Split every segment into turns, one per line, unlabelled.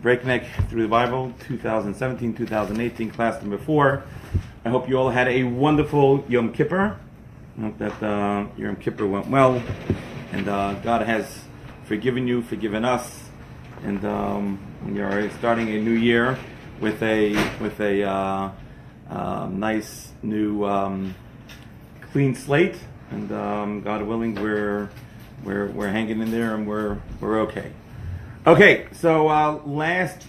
Breakneck through the Bible, 2017-2018, class number 4. I hope you all had a wonderful Yom Kippur. I hope that your Yom Kippur went well, and God has forgiven you, forgiven us, and we are starting a new year with a nice new clean slate, and God willing, we're hanging in there, and we're okay. Okay, so last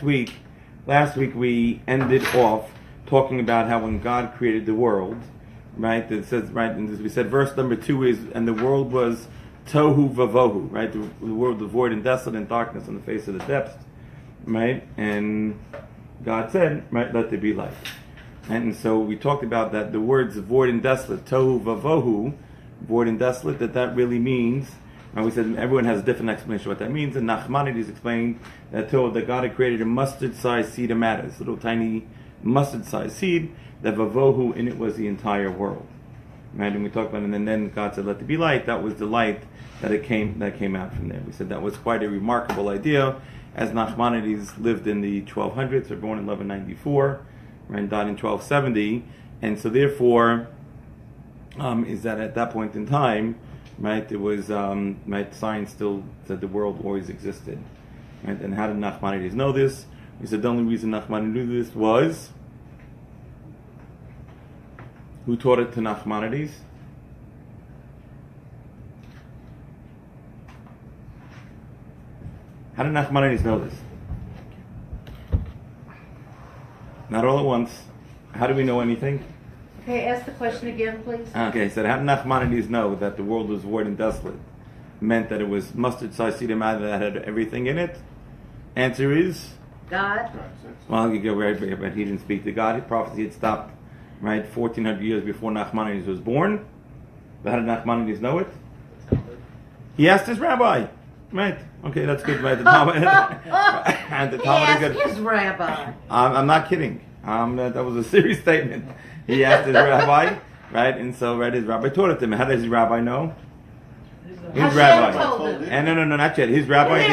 week we ended off talking about how when God created the world, right? It says, right, and we said verse number 2 is, and the world was tohu vavohu, right? The world was void and desolate and darkness on the face of the depths, right? And God said, right, let there be light. And so we talked about that the words void and desolate, tohu vavohu, void and desolate, that really means. And we said everyone has a different explanation of what that means. And Nachmanides explained that God had created a mustard-sized seed of matter, this little tiny mustard-sized seed, that vavohu in it was the entire world. Right? And we talked about it, and then God said, "Let there be light." That was the light that came out from there. We said that was quite a remarkable idea, as Nachmanides lived in the 1200s, or born in 1194, right, and died in 1270, and so therefore, is that at that point in time. Right, it was right. Science still said the world always existed, right? And how did Nachmanides know this? We said the only reason Nachmanides knew this was who taught it to Nachmanides? How did Nachmanides know this? Not all at once. How do we know anything?
Okay, ask the question again, please.
Okay, so how did Nachmanides know that the world was void and desolate? Meant that it was mustard-sized seed of matter that had everything in it? Answer is?
God.
Well, you go right, but he didn't speak to God. His prophecy had stopped, right, 1,400 years before Nachmanides was born. But how did Nachmanides know it? He asked his rabbi. Right. Okay, that's good. Right. The Talmud, and the Talmud is good.
He asked his rabbi.
I'm not kidding. That was a serious statement. He asked his rabbi, right? And so, right, his rabbi taught it to him. How does his rabbi know? His rabbi.
Told him.
And no, not yet. His rabbi.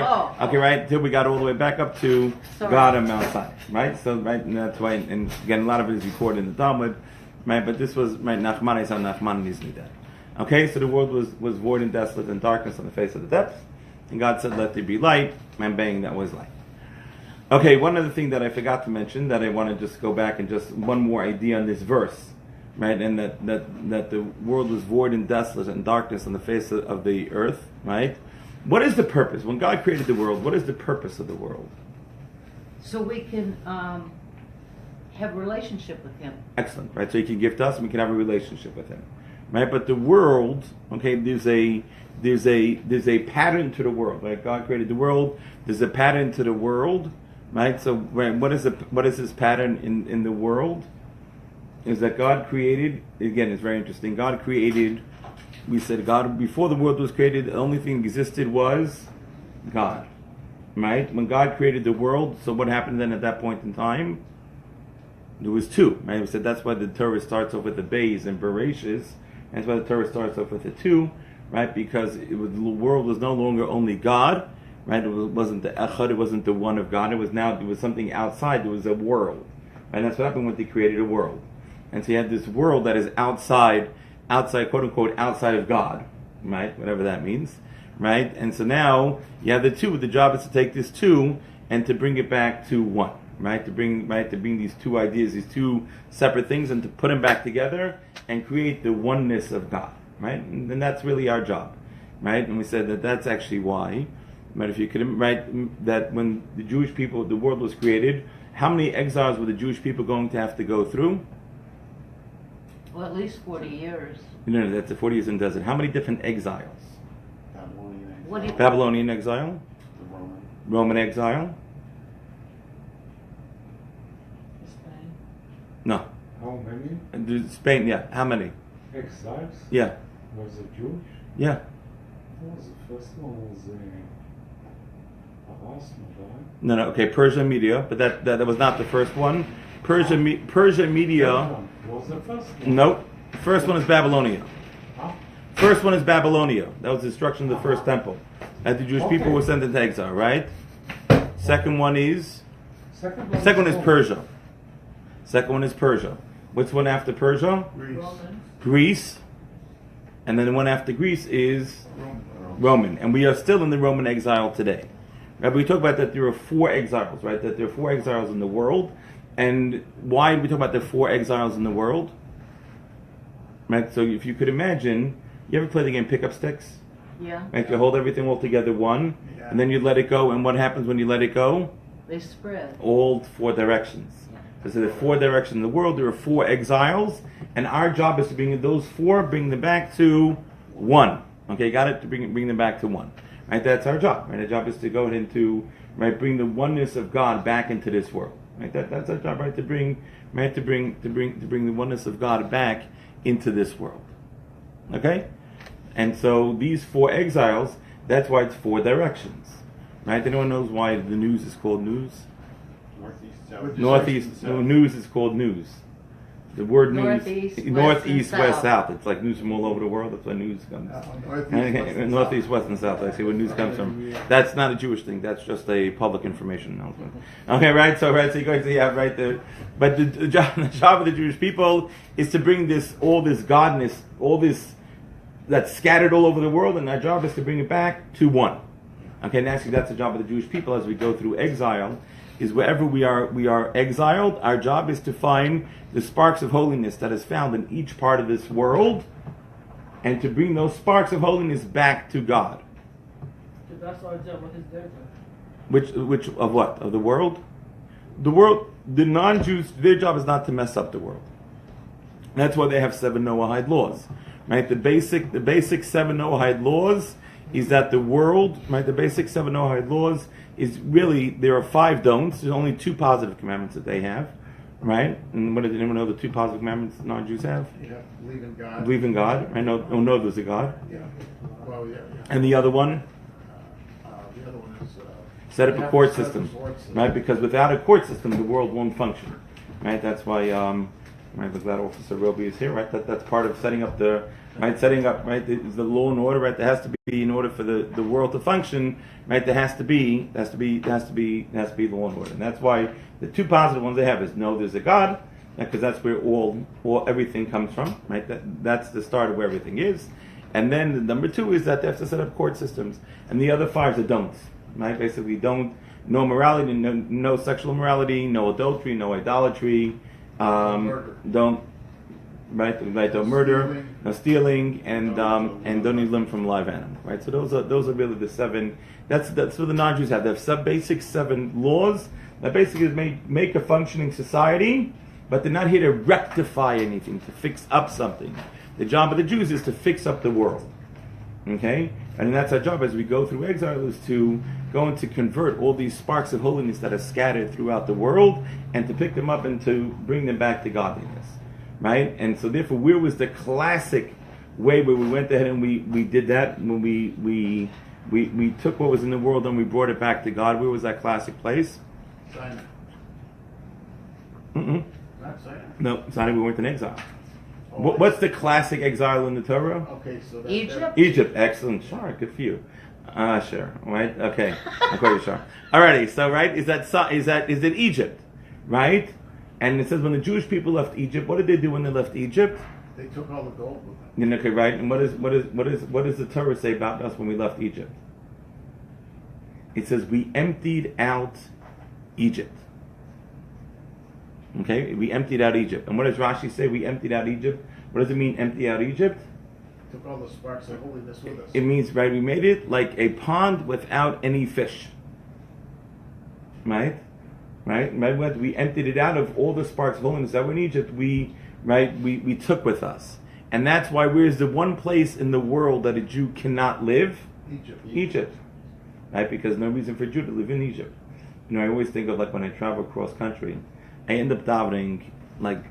Oh.
Okay, right. Till we got all the way back up to God on Mount Sinai, right? So, right, and that's why. And again, a lot of it is recorded in the Talmud, right? But this was right. Nachmanides, how Nachmanides knew that. Okay, so the world was void and desolate and darkness on the face of the depths, and God said, "Let there be light," and bang, that was light. Okay, one other thing that I forgot to mention that I want to just go back and just one more idea on this verse, right? And that the world was void and desolate and darkness on the face of the earth, right? What is the purpose? When God created the world, what is the purpose of the world?
So we can have a relationship with Him.
Excellent, right? So He can gift us, and we can have a relationship with Him, right? But the world, okay, there's a pattern to the world, right? God created the world. There's a pattern to the world. Right, so what is this pattern in the world? Is that God created? Again, it's very interesting. God created. We said God before the world was created. The only thing that existed was God. Right? When God created the world, so what happened then at that point in time? There was two. Right? We said that's why the Torah starts off with the bays and Bereishis. That's why the Torah starts off with the two. Right? Because the world was no longer only God. Right, it wasn't the echad, it wasn't the one of God. It was something outside. There was a world, and that's what happened when they created a world. And so you have this world that is outside, quote unquote, outside of God, right? Whatever that means, right? And so now you have the two. The job is to take this two and to bring it back to one, right? To bring these two ideas, these two separate things, and to put them back together and create the oneness of God, right? And that's really our job, right? And we said that that's actually why. Right, if you could, right, that when the Jewish people, the world was created, how many exiles were the Jewish people going to have to go through?
Well, at least 40 years.
No, that's the 40 years in the desert. How many different exiles? Babylonian exile? Roman exile?
Spain.
No.
How many?
Spain, yeah. How many?
Exiles?
Yeah.
Was it Jewish?
Yeah.
Was the first one was
No, okay, Persia Media, but that was not the first one. Persia Media.
Was the first one?
Nope. First one is Babylonia.
Huh?
First one is Babylonia. That was the destruction of the first temple. that the Jewish
Okay.
people were sent into exile, right? Second one is
Second
second one is
Rome.
Persia. Second one is Persia. What's one after Persia?
Romans.
Greece. And then the one after Greece is Roman. And we are still in the Roman exile today. Right? We talk about that there are 4 exiles, right? That there are 4 exiles in the world. And why do we talk about the 4 exiles in the world? Right? So if you could imagine, you ever play the game Pick Up Sticks?
Yeah,
Right? You hold everything all together one, and then you let it go. And what happens when you let it go?
they spread.
All 4 directions. So there are 4 directions in the world. There are 4 exiles, and our job is to bring those 4, bring them back to 1. Okay, got it? To bring them back to 1. Right? That's our job. Right? Our job is to go into bring the oneness of God back into this world. Right? That's our job. Right? To bring the oneness of God back into this world. Okay, and so these 4 exiles. That's why it's 4 directions. Right? Anyone knows why the news is called news? Northeast. No, news is called news. The word news. Northeast, west, south. It's like news from all over the world. That's why news comes. Northeast, west, and south. I see where news comes from. That's not a Jewish thing. That's just a public information announcement. Okay, right. So you guys see, yeah, right there. But the job of the Jewish people is to bring all this godness, all this that's scattered all over the world, and our job is to bring it back to 1. Okay, and actually that's the job of the Jewish people as we go through exile. Is wherever we are exiled, our job is to find the sparks of holiness that is found in each part of this world, and to bring those sparks of holiness back to God.
So that's our job. What is their job?
Which of what? Of the world? The world, the non-Jews, their job is not to mess up the world. That's why they have 7 Noahide laws. Right? The basic 7 Noahide laws is that the world, right, the basic 7 Noahide laws is really, there are 5 don'ts. There's only 2 positive commandments that they have, right? And what did anyone know the 2 positive commandments non-Jews have?
Yeah, believe in God.
Believe in God. I know there's a God.
Yeah. Well, yeah.
And the other one?
The other one is
Set up
you
a
have
court
to set up a
system,
court system.
right? Because without a court system, the world won't function, right? That's why, right, with that Officer Rabbi is here, right? That's part of setting up the law and order, right? There has to be, in order for the world to function, right? There has to be law and order, and that's why the 2 positive ones they have is know there's a God, because that's where all everything comes from, right? That's the start of where everything is, and then the number 2 is that they have to set up court systems, and the other 5 are don'ts, right? Basically, no morality, no sexual immorality, no adultery, no idolatry,
Murder.
don't murder, no stealing, and don't eat limb from live animal. Right. So those are really the 7. That's what the non-Jews have. They have basic 7 laws that basically make a functioning society, but they're not here to rectify anything, to fix up something. The job of the Jews is to fix up the world. Okay, and that's our job as we go through exile, is to go and to convert all these sparks of holiness that are scattered throughout the world, and to pick them up and to bring them back to godliness. Right? And so therefore, where was the classic way where we went ahead and we did that, when we took what was in the world and we brought it back to God? Where was that classic place?
Sinai. Not Sinai.
No, Sinai, we went in exile.
Oh,
What's the classic exile in the Torah?
Okay, so that,
Egypt?
Egypt. Excellent. Sure, good for you. Sure. Right. Okay. I'm quite sure. Alrighty. So right, is it Egypt? Right. And it says when the Jewish people left Egypt, what did they do when they left Egypt?
They took all the gold with them.
Okay, right. And what does the Torah say about us when we left Egypt? It says we emptied out Egypt. Okay, we emptied out Egypt. And what does Rashi say? We emptied out Egypt. What does it mean, empty out Egypt?
Took all the sparks of holiness with us.
It means, right, we made it like a pond without any fish. Right? Right? We emptied it out of all the sparks of holiness that were in Egypt. We took with us. And that's why where's the one place in the world that a Jew cannot live? Egypt. Right? Because no reason for a Jew to live in Egypt. I always think of, like, when I travel cross country, I end up davening like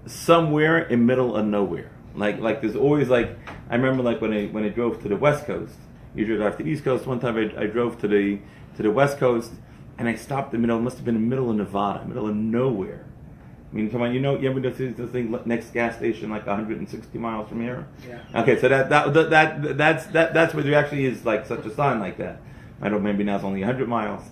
somewhere in middle of nowhere. Like there's always, like, I remember, like, when I drove to the West Coast. Usually I drive to the East Coast. One time I drove to the West Coast, and I stopped in the middle. It must have been in the middle of Nevada, middle of nowhere. I mean, come on, you ever do this thing? Next gas station, like 160 miles from here.
Yeah.
Okay, so that's where there actually is like such a sign like that. I don't know, maybe now it's only 100 miles,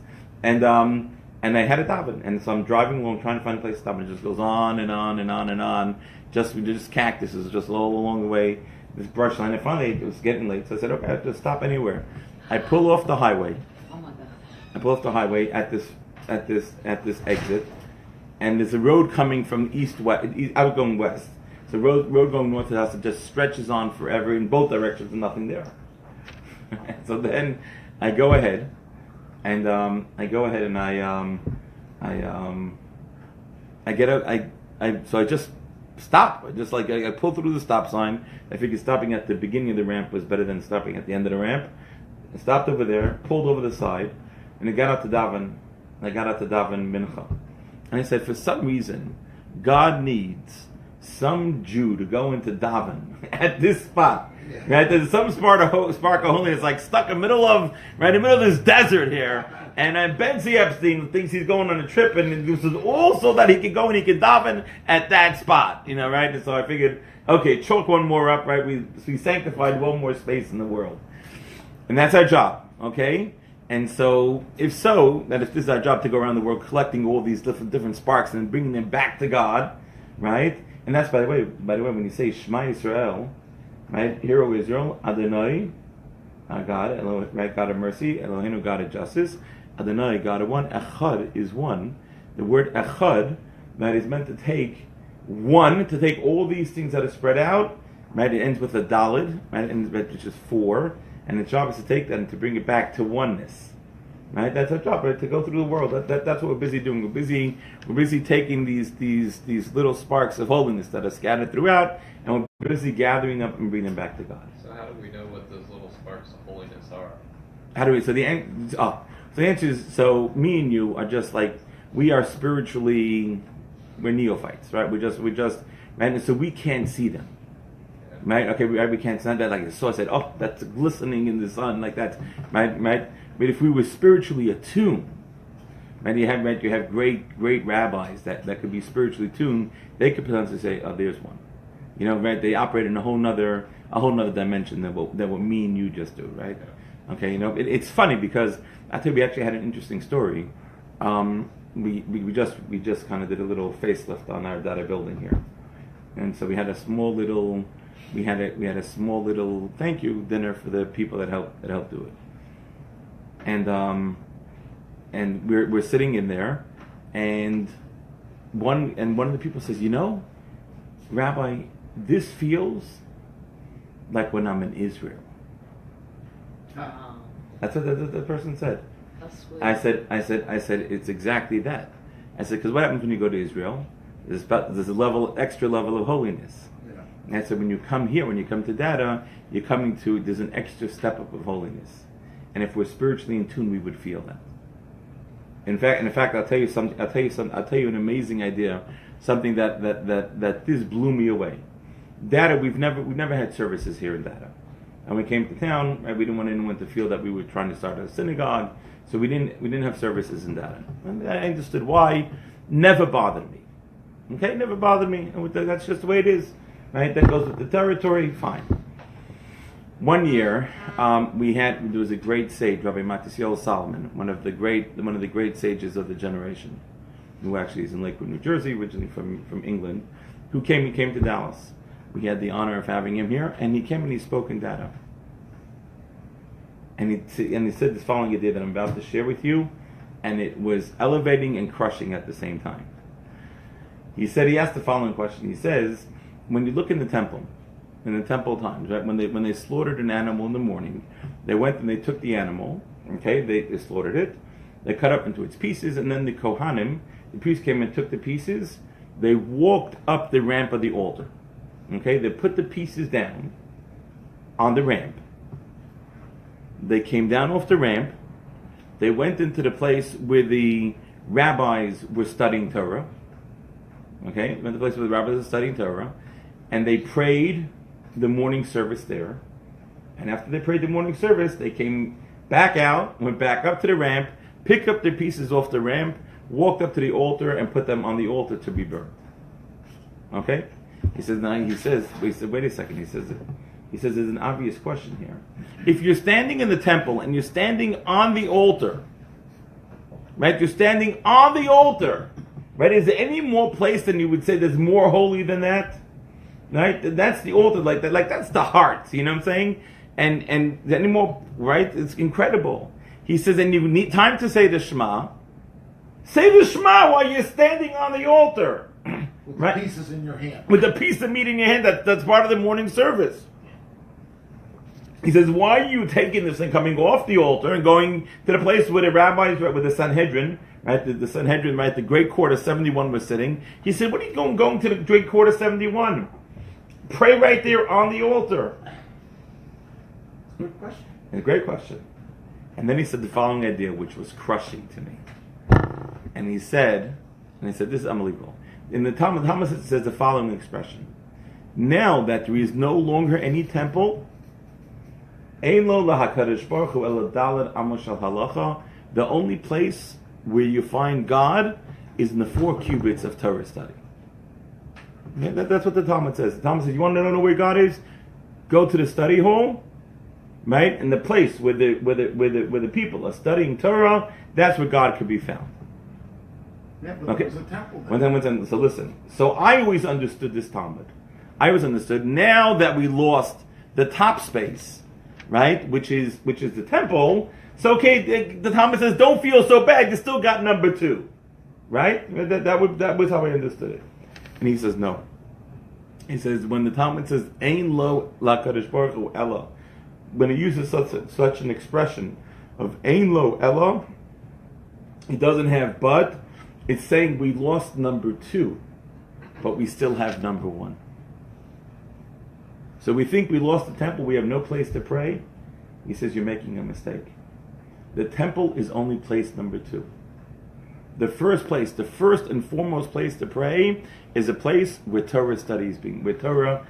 and I had a daven, and so I'm driving along trying to find a place to stop, and it just goes on and on and on and on. Just cactuses just all along the way. This brush line, and finally it was getting late, so I said, okay, I have to stop anywhere. I pull off the highway.
Oh my God.
I pull off the highway at this exit, and there's a road coming from east-west. I was going west. So road going north of the house, it just stretches on forever in both directions, and nothing there. So then I go ahead, and I get out. So I just stop. I pull through the stop sign. I figured stopping at the beginning of the ramp was better than stopping at the end of the ramp. I stopped over there, pulled over the side, and I got out to daven. Mincha. And I said, for some reason, God needs some Jew to go into daven at this spot.
Yeah.
Right? There's some spark of holiness like stuck in the middle of this desert here. And Bentzi Epstein thinks he's going on a trip, and this is all so that he can go and he can daven at that spot. Right? And so I figured, okay, chalk one more up, right? We sanctified one more space in the world. And that's our job, okay? And so, if this is our job to go around the world collecting all these different sparks and bringing them back to God, right? And that's, by the way, when you say Shema Yisrael, right? Hear, O Israel, Adonai, our God, right? God of mercy, Eloheinu, God of justice, Adonai, God of one, Echad is one. The word Echad, that is meant to take all these things that are spread out, right? It ends with a Dalid, right? Which is 4. And the job is to take that and to bring it back to oneness, right? That's our job, right? To go through the world. That's what we're busy doing. We're busy taking these little sparks of holiness that are scattered throughout, and we're busy gathering them and bringing them back to God.
So how do we know what those little sparks of holiness are?
How do we? So the answer is, so me and you are just like, we are spiritually, we're neophytes, right? We just, right? And so we can't see them. Right? Okay, we can't stand that like the source said, oh, that's glistening in the sun, like that, right? But if we were spiritually attuned, right, you have great rabbis that could be spiritually tuned, they could potentially say, oh, there's one. Right? They operate in a whole nother dimension than what me and you just do, right? Okay, it's funny because I tell you, we actually had an interesting story. We just kind of did a little facelift on our data building here, and so we had a small little thank you dinner for the people that helped do it, and we're sitting in there, and one of the people says, Rabbi, this feels like when I'm in Israel. That's what the person said.
That's sweet.
I said it's exactly that. I said, because what happens when you go to Israel? There's a extra level of holiness. And so when you come here, when you come to data, there's an extra step up of holiness. And if we're spiritually in tune, we would feel that. In fact, I'll tell you an amazing idea, something that this blew me away. Data, we've never had services here in Data. And we came to town, right, we didn't want anyone to feel that we were trying to start a synagogue, so we didn't have services in Data. And I understood why. Never bothered me. Okay, never bothered me. And that's just the way it is. Right, that goes with the territory. Fine. One year, there was a great sage, Rabbi Matisiel Solomon, one of the great sages of the generation, who actually is in Lakewood, New Jersey, originally from England, who came to Dallas. We had the honor of having him here, and he came and he spoke in Data. And he said this following idea that I'm about to share with you, and it was elevating and crushing at the same time. He asked the following question. He says, when you look in the temple times, right, when they slaughtered an animal in the morning, they went and they took the animal, okay, they slaughtered it, they cut up into its pieces, and then the Kohanim, the priest came and took the pieces, they walked up the ramp of the altar, okay, they put the pieces down on the ramp, they came down off the ramp, they went into the place where the rabbis were studying Torah, okay, went to the place where the rabbis were studying Torah, and they prayed the morning service there. And after they prayed the morning service, they came back out, went back up to the ramp, picked up their pieces off the ramp, walked up to the altar, and put them on the altar to be burned. Okay? He says, wait a second. He says, there's an obvious question here. If you're standing in the temple and you're standing on the altar, right? You're standing on the altar, right? Is there any more place than you would say there's more holy than that? Right? That's the altar, like that's the heart. You know what I'm saying? And any more, right? It's incredible. He says, and you need time to say the Shema. Say the Shema while you're standing on the altar.
With
Right.
the pieces in your hand.
With a piece of meat in your hand, that's part of the morning service. He says, why are you taking this and coming off the altar and going to the place where the rabbis, with the Sanhedrin, right, the Sanhedrin, right, the Great Court of 71 was sitting? He said, what are you going to the Great Court of 71? Pray right there on the altar.
Good question.
A great question. And then he said the following idea, which was crushing to me. And he said, this is unbelievable. In the Talmud it says the following expression. Now that there is no longer any temple, the only place where you find God is in the 4 cubits of Torah study. Yeah, that's what the Talmud says. The Talmud says, you want to know where God is? Go to the study hall, right? And the place where the people are studying Torah, that's where God could be found.
Yeah, but
Okay.
there was a temple there.
One time, so listen. So I always understood this Talmud. I always understood. Now that we lost the top space, right, which is the temple. So okay, the Talmud says, don't feel so bad. You still got number 2, right? That was how I understood it. And he says no. He says when the Talmud says Ein lo lakadosh baruch hu ella, when it uses such an expression of Ein lo ella, it doesn't have but. It's saying we lost number 2, but we still have number 1. So we think we lost the temple, we have no place to pray. He says you're making a mistake. The temple is only place number 2. The first and foremost place to pray is a place where Torah study is being, where Torah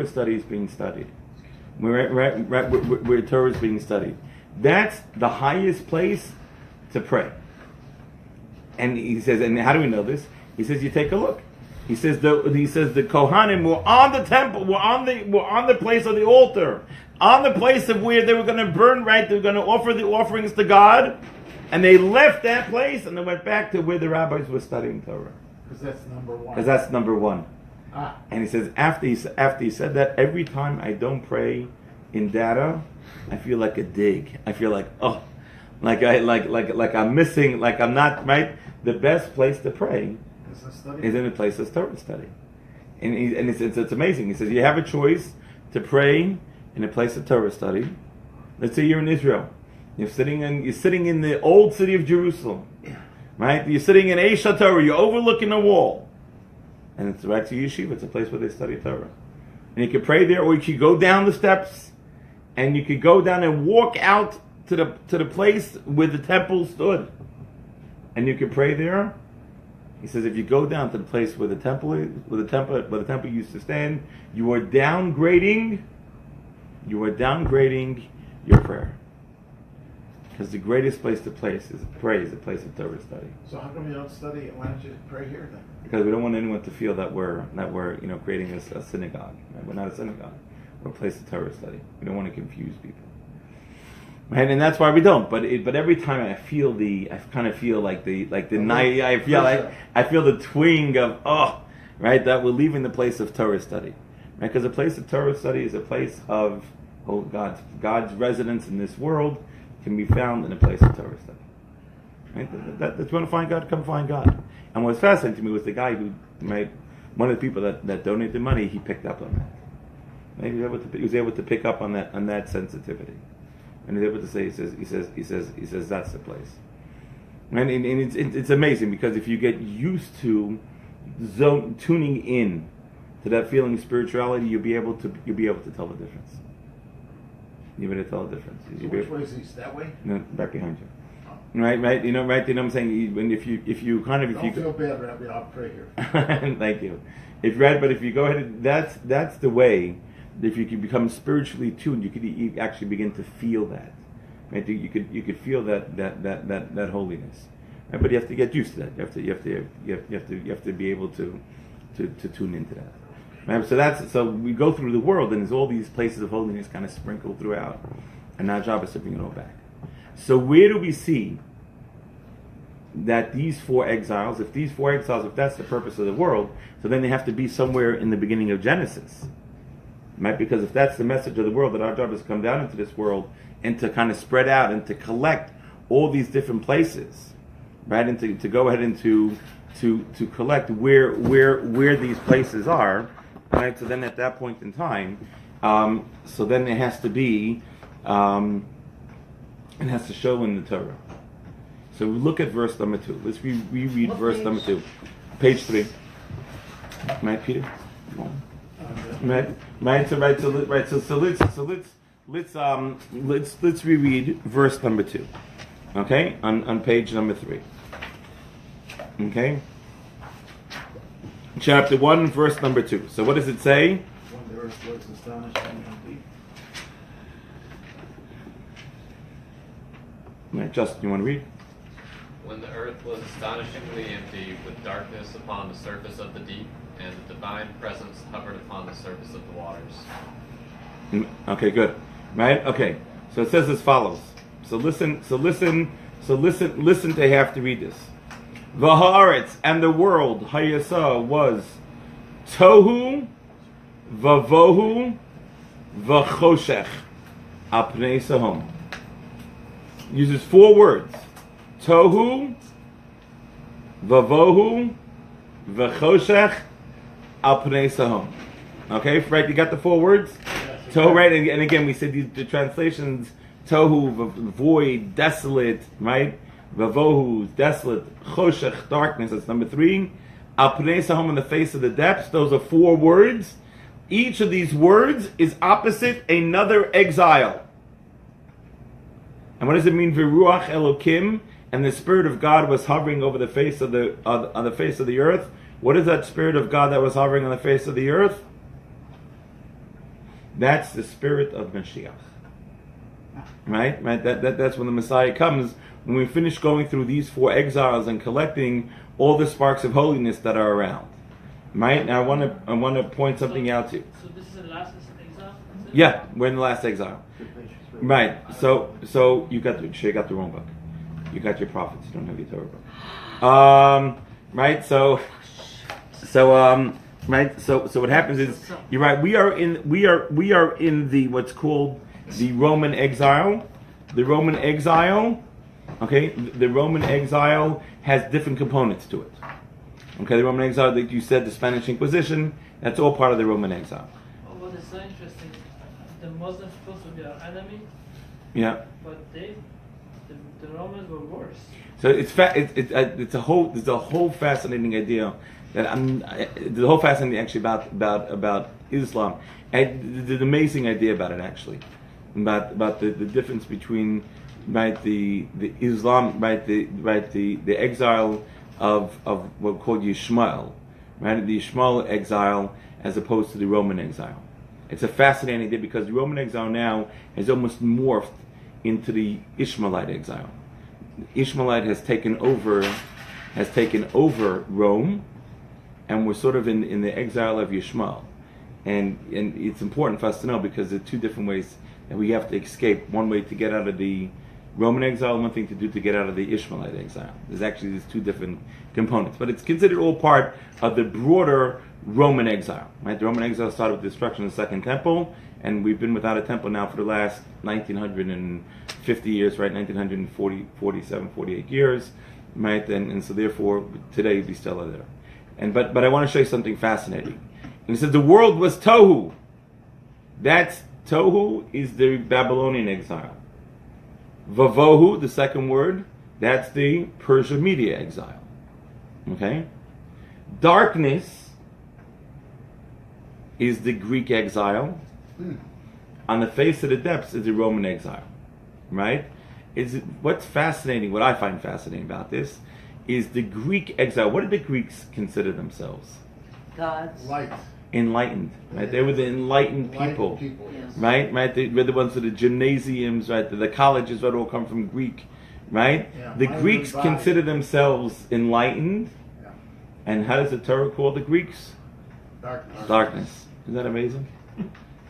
study is being studied. Where Torah is being studied. That's the highest place to pray. And he says, and how do we know this? He says, you take a look. He says the Kohanim were on the temple, were on the place of the altar, on the place of where they were going to burn, right? They were going to offer the offerings to God, and they left that place and they went back to where the rabbis were studying Torah.
Because that's number 1.
Because that's number 1. And he says after he said that, every time I don't pray in data, I feel like a dig. I feel like like I'm missing, like I'm not right. The best place to pray is in a place of Torah study, and it's amazing. He says you have a choice to pray in a place of Torah study. Let's say you're in Israel, you're sitting in the old city of Jerusalem, right? You're sitting in Eish HaTorah, you're overlooking a wall. And it's right to yeshiva. It's a place where they study Torah. And you could pray there, or you could go down the steps, and you could go down and walk out to the place where the temple stood. And you could pray there. He says if you go down to the place where the temple is, where the temple used to stand, you are downgrading your prayer. Because the greatest place to pray is a place of Torah study.
So how come you don't study? Why don't you pray here then?
Because we don't want anyone to feel that we're creating a synagogue. Right? We're not a synagogue. We're a place of Torah study. We don't want to confuse people. Right? And that's why we don't. But every time I feel I feel the twing of right, that we're leaving the place of Torah study. Right? Because a place of Torah study is a place of God's residence in this world can be found in a place of Torah study. Right? That's you want to find God, come find God. And what's fascinating to me was the guy who made one of the people that donated money. He picked up on that. Right? He was able to pick up on that sensitivity, and he was able to say, he says that's the place. And it's amazing because if you get used to tuning in to that feeling of spirituality, you'll be able to tell the difference. You'll be able to tell the difference.
So which way is east? That way?
No, back behind you. Right. You know what I'm saying. When if you
feel bad, Rabbi, I'll pray here.
Thank you. If you go ahead, that's the way. If you can become spiritually tuned, you could actually begin to feel that. Right? You could feel that holiness. right? But you have to get used to that. You have to be able to tune into that. Right? So we go through the world, and there's all these places of holiness kind of sprinkled throughout, and our job is to bring it all back. So where do we see that these four exiles, if that's the purpose of the world, so then they have to be somewhere in the beginning of Genesis, right? Because if that's the message of the world, that our job is to come down into this world and to kind of spread out and to collect all these different places, right? And to go ahead and to collect where these places are, right? So then at that point in time, so then it has to be, it has to show in the Torah. So we look at verse number 2. Let's reread verse number 2. Page 3. Right, Peter? Right. So let's reread verse number 2. Okay? On page number 3. Okay? Chapter 1, verse number 2. So what does it say?
When the earth was astonished and empty.
Right, Justin, you want to read?
When the earth was astonishingly empty, with darkness upon the surface of the deep, and the divine presence hovered upon the surface of the waters.
Okay, good. Right? Okay. So it says as follows. So listen to have to read this. V'haaretz, and the world, hayasa, was tohu, vavohu, v'choshech, apnei sahom. Uses 4 words. Tohu, vavohu, v'choshech, al pnei sahom. Okay, right? You got the 4 words? Tohu, right? And again, we said the translations: tohu, void, desolate, right? Vavohu, desolate, choshech, darkness. That's number 3. Al pnei sahom, in the face of the depths. Those are 4 words. Each of these words is opposite another exile. And what does it mean? V'ruach Elokim, and the Spirit of God was hovering over the face of on the face of the earth. What is that Spirit of God that was hovering on the face of the earth? That's the Spirit of Mashiach. Right? That's when the Messiah comes. When we finish going through these 4 exiles and collecting all the sparks of holiness that are around. Right? Now I want to point something out to you.
So this is the last exile?
Yeah, we're in the last exile. Right. So you got the wrong book. You got your prophets. You don't have your Torah book. Right. So what happens is, you're right. We are in the what's called the Roman exile. The Roman exile. Okay. The Roman exile has different components to it. Okay. The Roman exile, like you said, the Spanish Inquisition. That's all part of the Roman exile.
Oh, what is so interesting, the Muslims supposed to be our enemy,
Yeah.
but the Romans were worse.
So there's a whole fascinating idea the whole fascinating actually about Islam, and the amazing idea about it actually, about the difference between the Islam, the exile of what we call Yishmael, right, the Yishmael exile as opposed to the Roman exile. It's a fascinating idea because the Roman exile now has almost morphed into the Ishmaelite exile. Ishmaelite has taken over Rome, and we're sort of in the exile of Yishmael. And it's important for us to know because there are 2 different ways that we have to escape. One way to get out of the Roman exile, and one thing to do to get out of the Ishmaelite exile. There's actually these 2 different components, but it's considered all part of the broader Roman exile. Right? The Roman exile started with the destruction of the Second Temple, and we've been without a temple now for the last 1950 years, right? 1947, 48 years, right? And so therefore, today we still are there. But I want to show you something fascinating. And it says the world was tohu. That's tohu is the Babylonian exile. Vavohu, the second word, that's the Persia Media exile. Okay? Darkness is the Greek exile. On the face of the depths is the Roman exile. Right? What's fascinating, what I find fascinating about this, is the Greek exile. What did the Greeks consider themselves?
God's
Light.
Enlightened. Right? They were the enlightened people.
Yes.
Right? Right? They were the ones with the gymnasiums, right? The colleges, right, all come from Greek right?
Yeah,
The
mind
Greeks
and body.
consider themselves enlightened,
Yeah.
and how does the Torah call the Greeks?
Darkness.
Darkness. Isn't that amazing?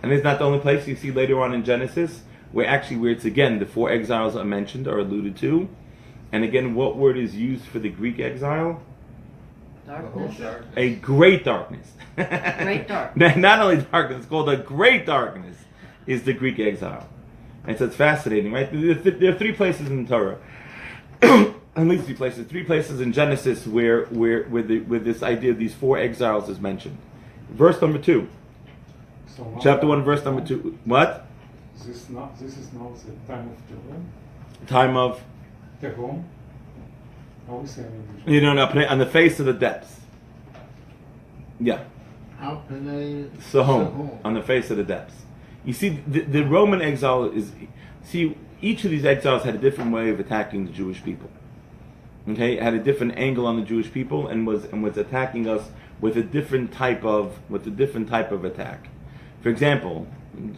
And it's not the only place you see later on in Genesis where it's again the 4 exiles are mentioned or alluded to. And again, what word is used for the Greek exile?
Darkness.
A great darkness.
Great darkness.
Not only darkness, it's called a great darkness is the Greek exile. And so it's fascinating, right? There are 3 places in the Torah. At least 3 places in Genesis where this idea of these 4 exiles is mentioned. Verse number 2.
So now-
Chapter 1, verse number 2. What?
This is now the time of Tehom.
Time of,
Tehom. How we say in English?
you know, on the face of the depths. Yeah.
How can they?
Sahom, on the face of the depths. You see, the Roman exile is, each of these exiles had a different way of attacking the Jewish people. Okay, had a different angle on the Jewish people and was attacking us with a different type of attack. For example,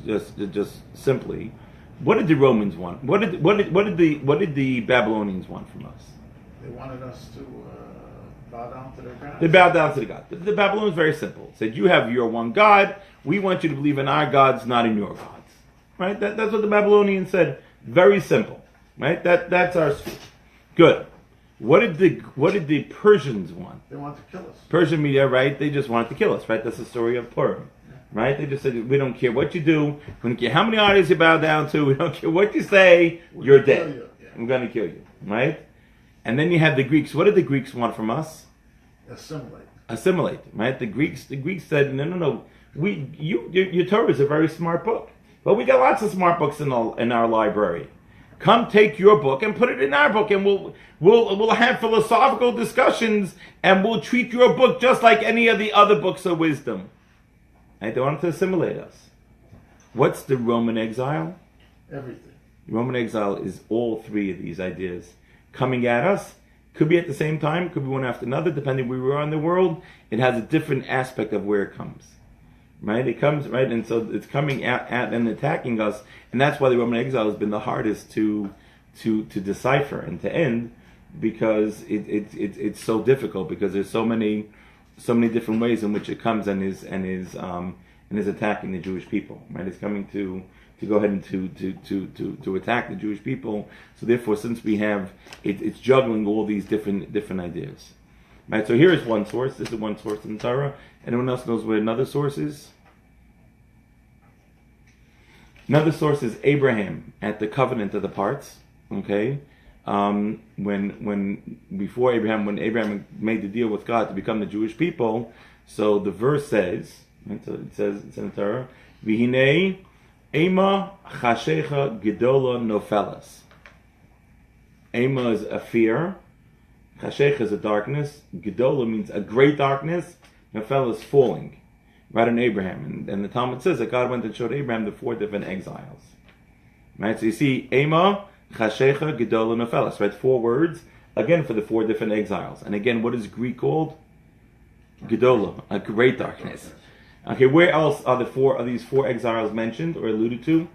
just simply, what did the Romans want? What did the Babylonians want from us?
They wanted us to bow down to their gods.
They bowed down to the God. The Babylonians very simple. Said, you have your one God. We want you to believe in our gods, not in your gods. Right? That's what the Babylonians said. Very simple. Right? That's our good. What did the Persians want?
They want to kill us.
Persian media, right? They just wanted to kill us, right? That's the story of Purim. Right? They just said, we don't care what you do. We don't care how many idols you bow down to. We don't care what you say. You're
gonna kill
dead.
you, yeah.
I'm going to kill you. Right? And then you have the Greeks. What did the Greeks want from us?
Assimilate.
Right? The Greeks said, no. Your Torah is a very smart book. But we got lots of smart books in our library. Come take your book and put it in our book, and we'll have philosophical discussions, and we'll treat your book just like any of the other books of wisdom. Right? They wanted to assimilate us. What's the Roman exile?
Everything.
The Roman exile is all 3 of these ideas coming at us. Could be at the same time, could be one after another, depending where we are in the world. It has a different aspect of where it comes. Right? It comes, right? And so it's coming at and attacking us. And that's why the Roman exile has been the hardest to decipher and to end, because it's so difficult, because there's so many different ways in which it comes and is attacking the Jewish people. Right? It's coming to go ahead and to attack the Jewish people. So therefore, since we have it's juggling all these different ideas. Right, so here is one source. This is one source in the Torah. Anyone else knows what another source is? Another source is Abraham at the covenant of the parts. Okay, when Abraham made the deal with God to become the Jewish people. So the verse says, right, so it's in the Torah, V'hinei Ema chashecha gedola nofelas. Ema is a fear. Chashech is a darkness. Gedola means a great darkness. Nofel is falling. Right on Abraham. And the Talmud says that God went and showed Abraham the 4 different exiles. Right? So you see, Ema, Chashecha, Gedola, Nofelas. Right? 4 words, again, for the 4 different exiles. And again, what is Greek called? Gedola, a great darkness. Okay, where else are these 4 exiles mentioned or alluded to?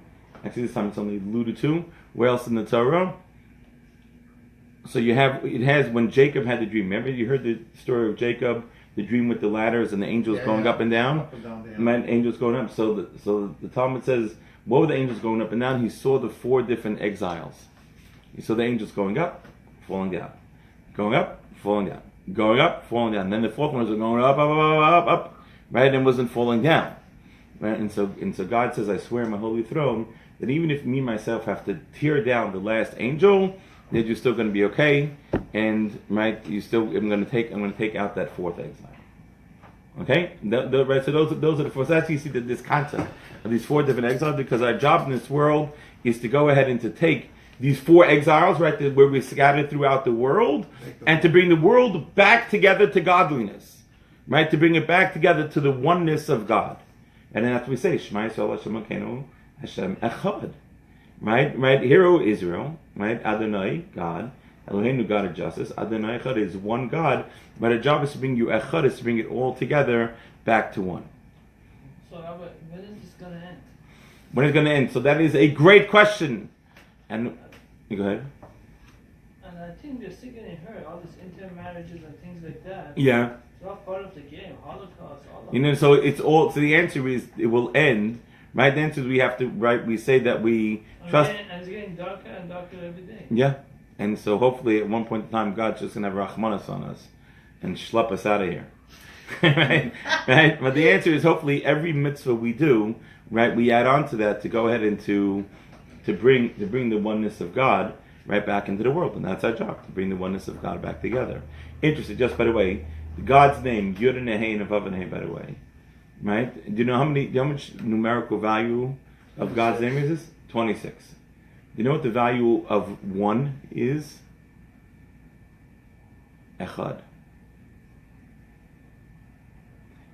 Actually, this time it's only alluded to. Where else in the Torah? So it has when Jacob had the dream. Remember, you heard the story of Jacob, the dream with the ladders and the angels going up and down.
Up and down, yeah.
Man, angels going up. So the Talmud says, what were the angels going up and down? He saw the 4 different exiles. He saw the angels going up, falling down, going up, falling down, going up, falling down. And then the 4th ones are going up, right, and wasn't falling down. Right? And so God says, I swear on my holy throne that even if me myself have to tear down the last angel, that you're still going to be okay, and right, I'm going to take out that 4th exile. Okay, right. So those are the 4. So that's you see this concept of these 4 different exiles, because our job in this world is to go ahead and to take these 4 exiles, right, where we're scattered throughout the world, and to bring the world back together to godliness, right, to bring it back together to the oneness of God, and then after we say Shema Yisrael Hashem Elokeinu Hashem Echad. Right, Hear, O Israel, right, Adonai, God, Eloheinu, God of justice, Adonai Echad is one God, but our job is to bring you Echad, is to bring it all together back to one.
So, Rabbi, when is this going to end?
When is it going to end? So that is a great question. And, you go ahead.
I think they're still getting hurt. All these intermarriages and things like that.
Yeah.
It's all part of the game. Holocaust, all of
You know, so it's all. So the answer is it will end. Right. The answer is we have to. Right. We say that we trust.
And it's getting darker and darker every day.
Yeah. And so hopefully at one point in time God's just gonna have Rahmanas on us and schlep us out of here. Right? Right? But the answer is hopefully every mitzvah we do, right, we add on to that to go ahead and to bring the oneness of God right back into the world. And that's our job, to bring the oneness of God back together. Interesting, just by the way, God's name, Yud and Hey and Vav and Hey, by the way. Right? Do you know how much numerical value of God's name is this? 26. Do you know what the value of 1 is? Echad.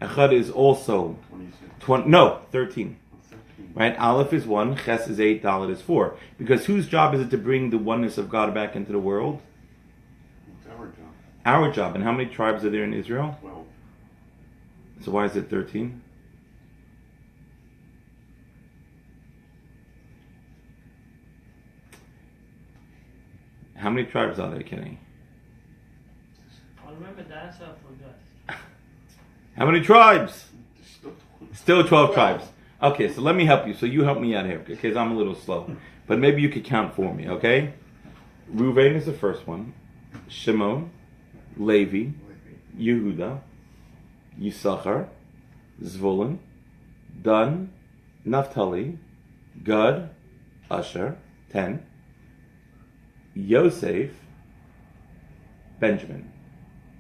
Echad is also 13. Right? Aleph is 1, Ches is 8, Dalet is 4. Because whose job is it to bring the oneness of God back into the world?
It's our job.
Our job. And how many tribes are there in Israel?
12.
So why is it 13? How many tribes are there, Kenny?
I remember the answer, I forgot.
How many tribes?
There's
Still 12 tribes. Okay, so let me help you. So you help me out here, because I'm a little slow. But maybe you could count for me, okay? Reuven is the first one. Shimon, Levi, Yehuda, Yisachar, Zvulun, Dan, Naphtali, Gad, Asher, 10. Yosef, Benjamin.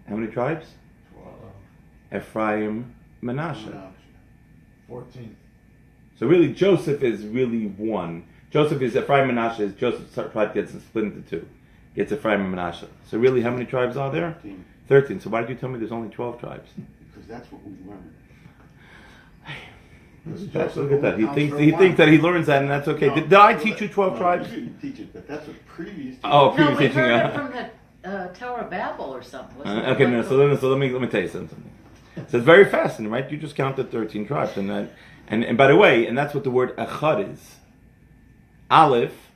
How many tribes?
12.
Ephraim, Manasseh.
14.
So really, Joseph is really one. Joseph is Ephraim, Manasseh. Joseph's tribe gets split into 2. Gets Ephraim and Manasseh. So really, how many tribes are there?
13.
13. So why did you tell me there's only 12 tribes?
Because that's what we learned.
Look at that. He thinks that he learns that, and that's okay.
No,
did I teach you 12 tribes?
You didn't teach it, but that's what previous teachers.
Oh,
No,
previous
we
teaching.
heard it from the Tower of Babel or something. wasn't it?
Okay, no. So let me tell you something. So it's very fascinating, right? You just counted 13 tribes, and by the way, and that's what the word echad is. Aleph,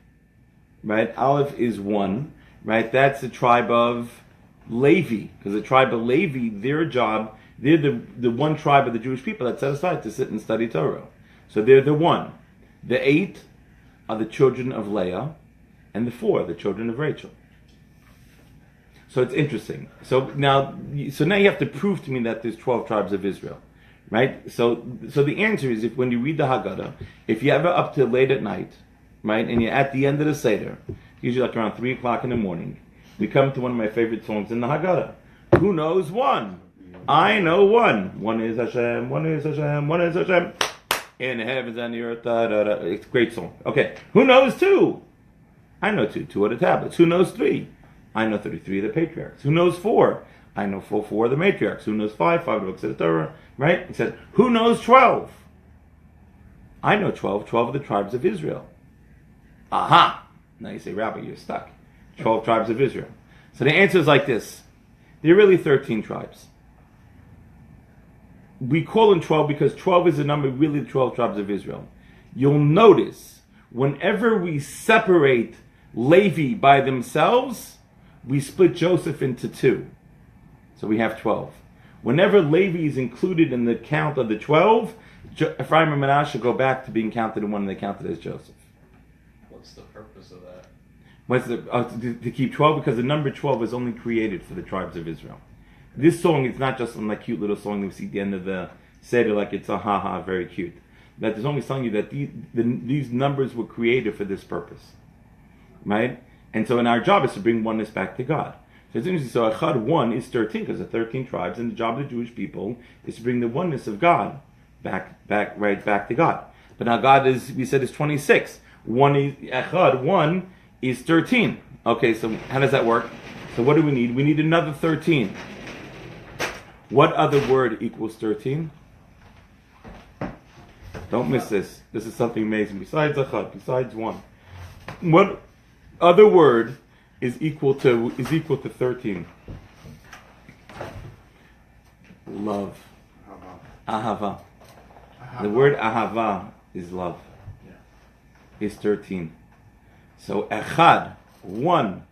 right? Aleph is 1, right? That's the tribe of Levi, because the tribe of Levi, their job, they're the one tribe of the Jewish people that's set aside to sit and study Torah. So they're the 1. The 8 are the children of Leah, and the 4 are the children of Rachel. So it's interesting. So now you have to prove to me that there's 12 tribes of Israel, right? So the answer is, if when you read the Haggadah, if you're ever up till late at night, right, and you're at the end of the Seder, usually like around 3 o'clock in the morning, we come to one of my favorite songs in the Haggadah. Who knows 1? I know 1. 1 is Hashem, 1 is Hashem, 1 is Hashem. In the heavens and the earth, da, da, da. It's a great song. Okay. Who knows 2? I know 2. 2 are the tablets. Who knows 3? I know 33 of the patriarchs. Who knows 4? I know 4 of the matriarchs. Who knows 5? 5 of the books of the Torah. Right? It says, who knows 12? I know 12. 12 of the tribes of Israel. Aha! Now you say, Rabbi, you're stuck. 12 tribes of Israel. So the answer is like this. There are really 13 tribes. We call them 12 because 12 is the number, really the 12 tribes of Israel. You'll notice, whenever we separate Levi by themselves, we split Joseph into 2. So we have 12. Whenever Levi is included in the count of the 12, Ephraim and Manasseh go back to being counted in one, and they counted as Joseph.
What's the purpose of that?
To keep 12, because the number 12 is only created for the tribes of Israel. This song is not just some like cute little song that we see at the end of the Seder, like it's a ha-ha, very cute. That the song is telling you that these numbers were created for this purpose. Right? And so, our job is to bring oneness back to God. So it's interesting. So Echad 1 is 13, because the 13 tribes, and the job of the Jewish people is to bring the oneness of God back to God. But now God we said is 26. Echad 1 is 13. Okay, so how does that work? So what do we need? We need another 13. What other word equals 13? Don't miss this. This is something amazing. Besides Echad, besides 1. What other word is equal to 13? Love. Ahava. The word ahava is love. Is 13. So Echad, 1,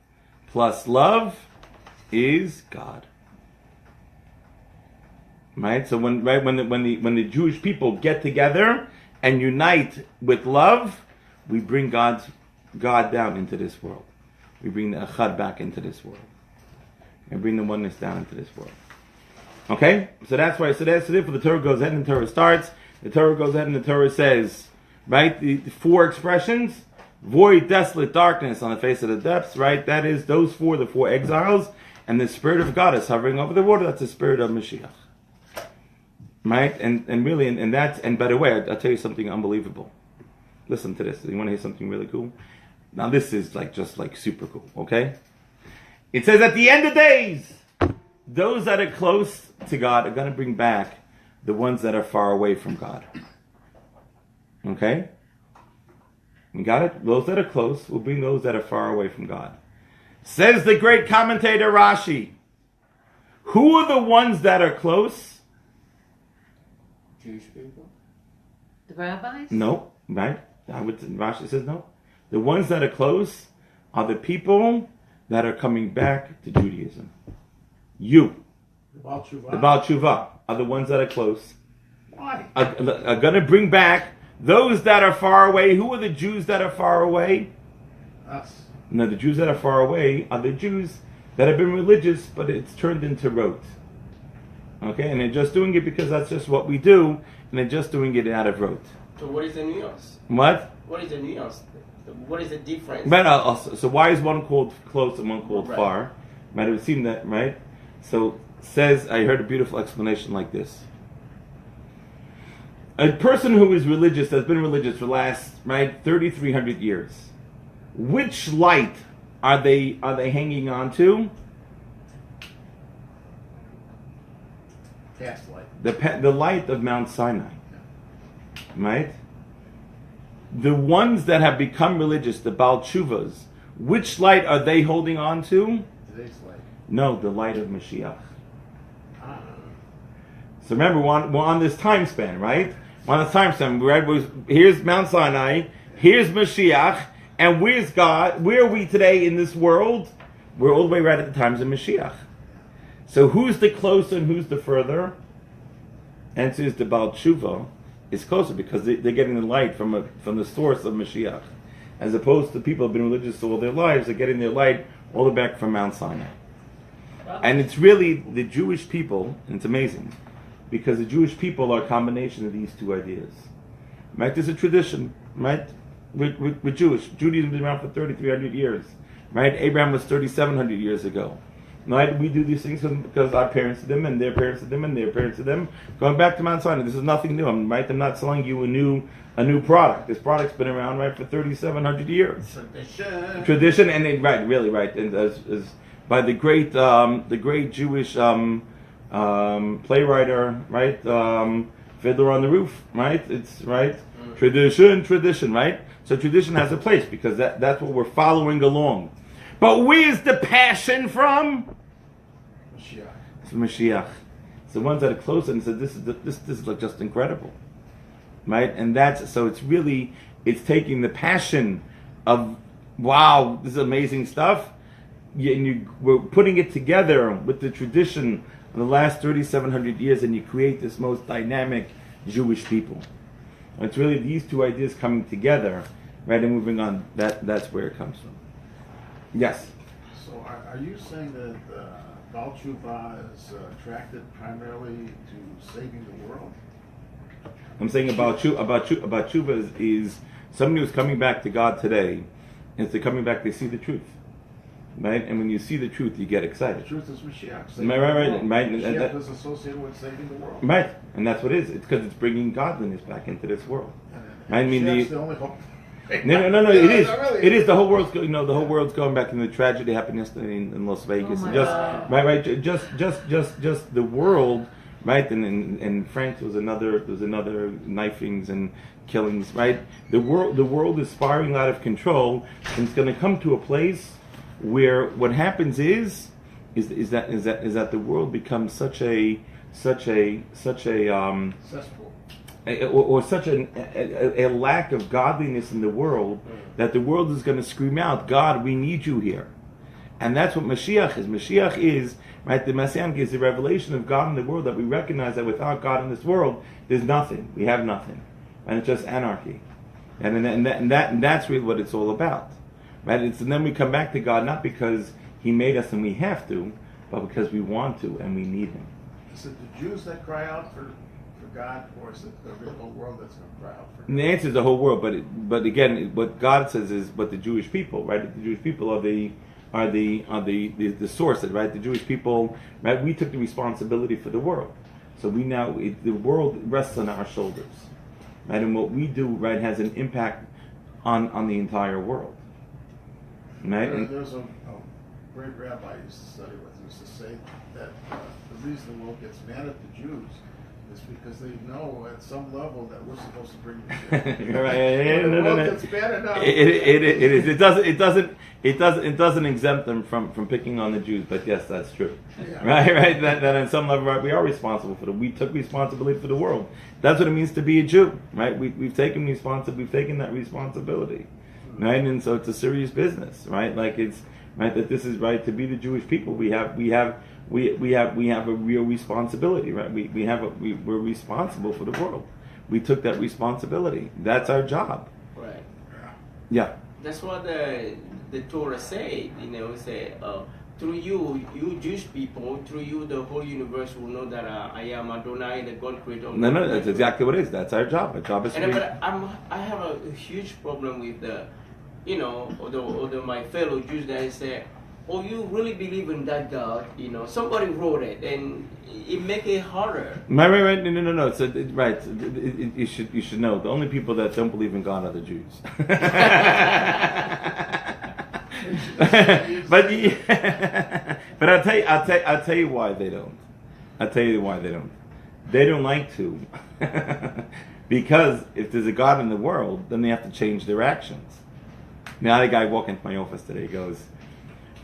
plus love is God. Right? So when the Jewish people get together and unite with love, we bring God down into this world. We bring the Echad back into this world. And bring the oneness down into this world. Okay? So that's why, so therefore the Torah goes ahead and the Torah starts. The Torah goes ahead and the Torah says, right, the four expressions, void, desolate, darkness on the face of the depths, right? That is the four exiles, and the Spirit of God is hovering over the water. That's the Spirit of Mashiach. Right? And really, and that's, and by the way, I'll tell you something unbelievable. Listen to this. You want to hear something really cool? Now this is just super cool, okay? It says at the end of days, those that are close to God are going to bring back the ones that are far away from God. Okay? You got it? Those that are close will bring those that are far away from God. Says the great commentator Rashi, who are the ones that are close?
Jewish people?
The rabbis?
No, right? Rashi says no. The ones that are close are the people that are coming back to Judaism. You, the Baal Tshuva, are the ones that are close.
Why?
Are going to bring back those that are far away. Who are the Jews that are far away?
Us.
No, the Jews that are far away are the Jews that have been religious, but it's turned into rote. Okay, and they're just doing it because that's just what we do, and they're just doing it out of rote.
So what is the nuance?
What?
What is the nuance? What is the difference?
But, so why is one called close and one called far? Right, it would seem that, right? So says, I heard a beautiful explanation like this. A person who is religious, has been religious for the last, 3,300 years. Which light are they hanging on to?
Past light.
The light of Mount Sinai. Right? The ones that have become religious, the Baal Tshuvas, which light are they holding on to?
Today's light.
No, the light of Mashiach. So remember, we're on this time span, right? We're on this time span. Here's Mount Sinai, here's Mashiach, and where's God? Where are we today in this world? We're all the way right at the times of Mashiach. So who's the closer and who's the further? Answer is the Baal Tshuva is closer because they're getting the light from the source of Mashiach. As opposed to people who have been religious all their lives, they're getting their light all the way back from Mount Sinai. And it's really the Jewish people, and it's amazing, because the Jewish people are a combination of these two ideas. Right? There's a tradition, right? With Jewish. Judaism has been around for 3,300 years. Right? Abraham was 3,700 years ago. Right? We do these things because our parents did them, and their parents did them, and their parents did them. Going back to Mount Sinai, this is nothing new. I'm not selling you a new product. This product's been around for 3,700 years. Tradition, and and as by the great Jewish playwriter, right? Fiddler on the Roof, right? It's right. Tradition, right? So tradition has a place because that's what we're following along. But where's the passion from?
Mashiach.
It's Mashiach. It's the ones that are close and said, this is like just incredible, right? And it's taking the passion of, wow, this is amazing stuff, and we're putting it together with the tradition of the last 3,700 years, and you create this most dynamic Jewish people. And it's really these two ideas coming together, right? And moving on, that's where it comes from. Yes.
So are you saying that Baal Tshuva is attracted primarily to saving the world?
I'm saying about tshuva is somebody who's coming back to God today, and if they're coming back, they see the truth, right? And when you see the truth, you get excited.
The truth is Mashiach.
Right.
Mashiach is associated with saving the world.
Right, and that's what it is. It's because it's bringing godliness back into this world.
I mean, the only hope.
No. It is. It is. The whole world's the whole world's going back. And the tragedy happened yesterday in Las Vegas.
Oh
and just the world, right? And in France there was another knifings and killings, right? The world is spiraling out of control, and it's going to come to a place where what happens is that the world becomes such a
Cesspool.
or such a lack of godliness in the world that the world is going to scream out, God, we need you here. And that's what Mashiach is. Mashiach is, right, the Messianic is the revelation of God in the world, that we recognize that without God in this world, there's nothing. We have nothing. And it's just anarchy. And that's really what it's all about. Right? And then we come back to God, not because He made us and we have to, but because we want to and we need Him.
Is it the Jews that cry out for God, or is it the whole world that's going to cry out for God?
And the answer is the whole world, but again, what God says is, but the Jewish people, right? The Jewish people are the source, right? The Jewish people, right? We took the responsibility for the world, so the world rests on our shoulders, right? And what we do, right, has an impact on the entire world, right?
There's a great rabbi I used to study with, who used to say that the reason the world gets mad at the Jews is because they know at some level that we're supposed to bring them
You're right.
the world gets bad enough.
It doesn't exempt them from picking on the Jews, but yes, that's true.
Yeah.
Right. That on some level, right, we are responsible for we took responsibility for the world. That's what it means to be a Jew, right? We've taken that responsibility, right? And so it's a serious business, right? Like it's right that this is right to be the Jewish people. We have a real responsibility, right? We're responsible for the world. We took that responsibility. That's our job.
Right.
Yeah.
That's what the Torah said. Say through you Jewish people, through you the whole universe will know that I am Adonai, the God creator.
No, that's exactly what it is. That's our job. Our job is to be.
But I have a huge problem with the, my fellow Jews that say, oh, you really believe in that God? Somebody wrote it, and it make it harder.
Right. No. So, right. You should know the only people that don't believe in God are the Jews. but I'll tell you why they don't. I'll tell you why they don't. They don't like to, because if there's a God in the world, then they have to change their actions. Now, the guy walked into my office today. He goes,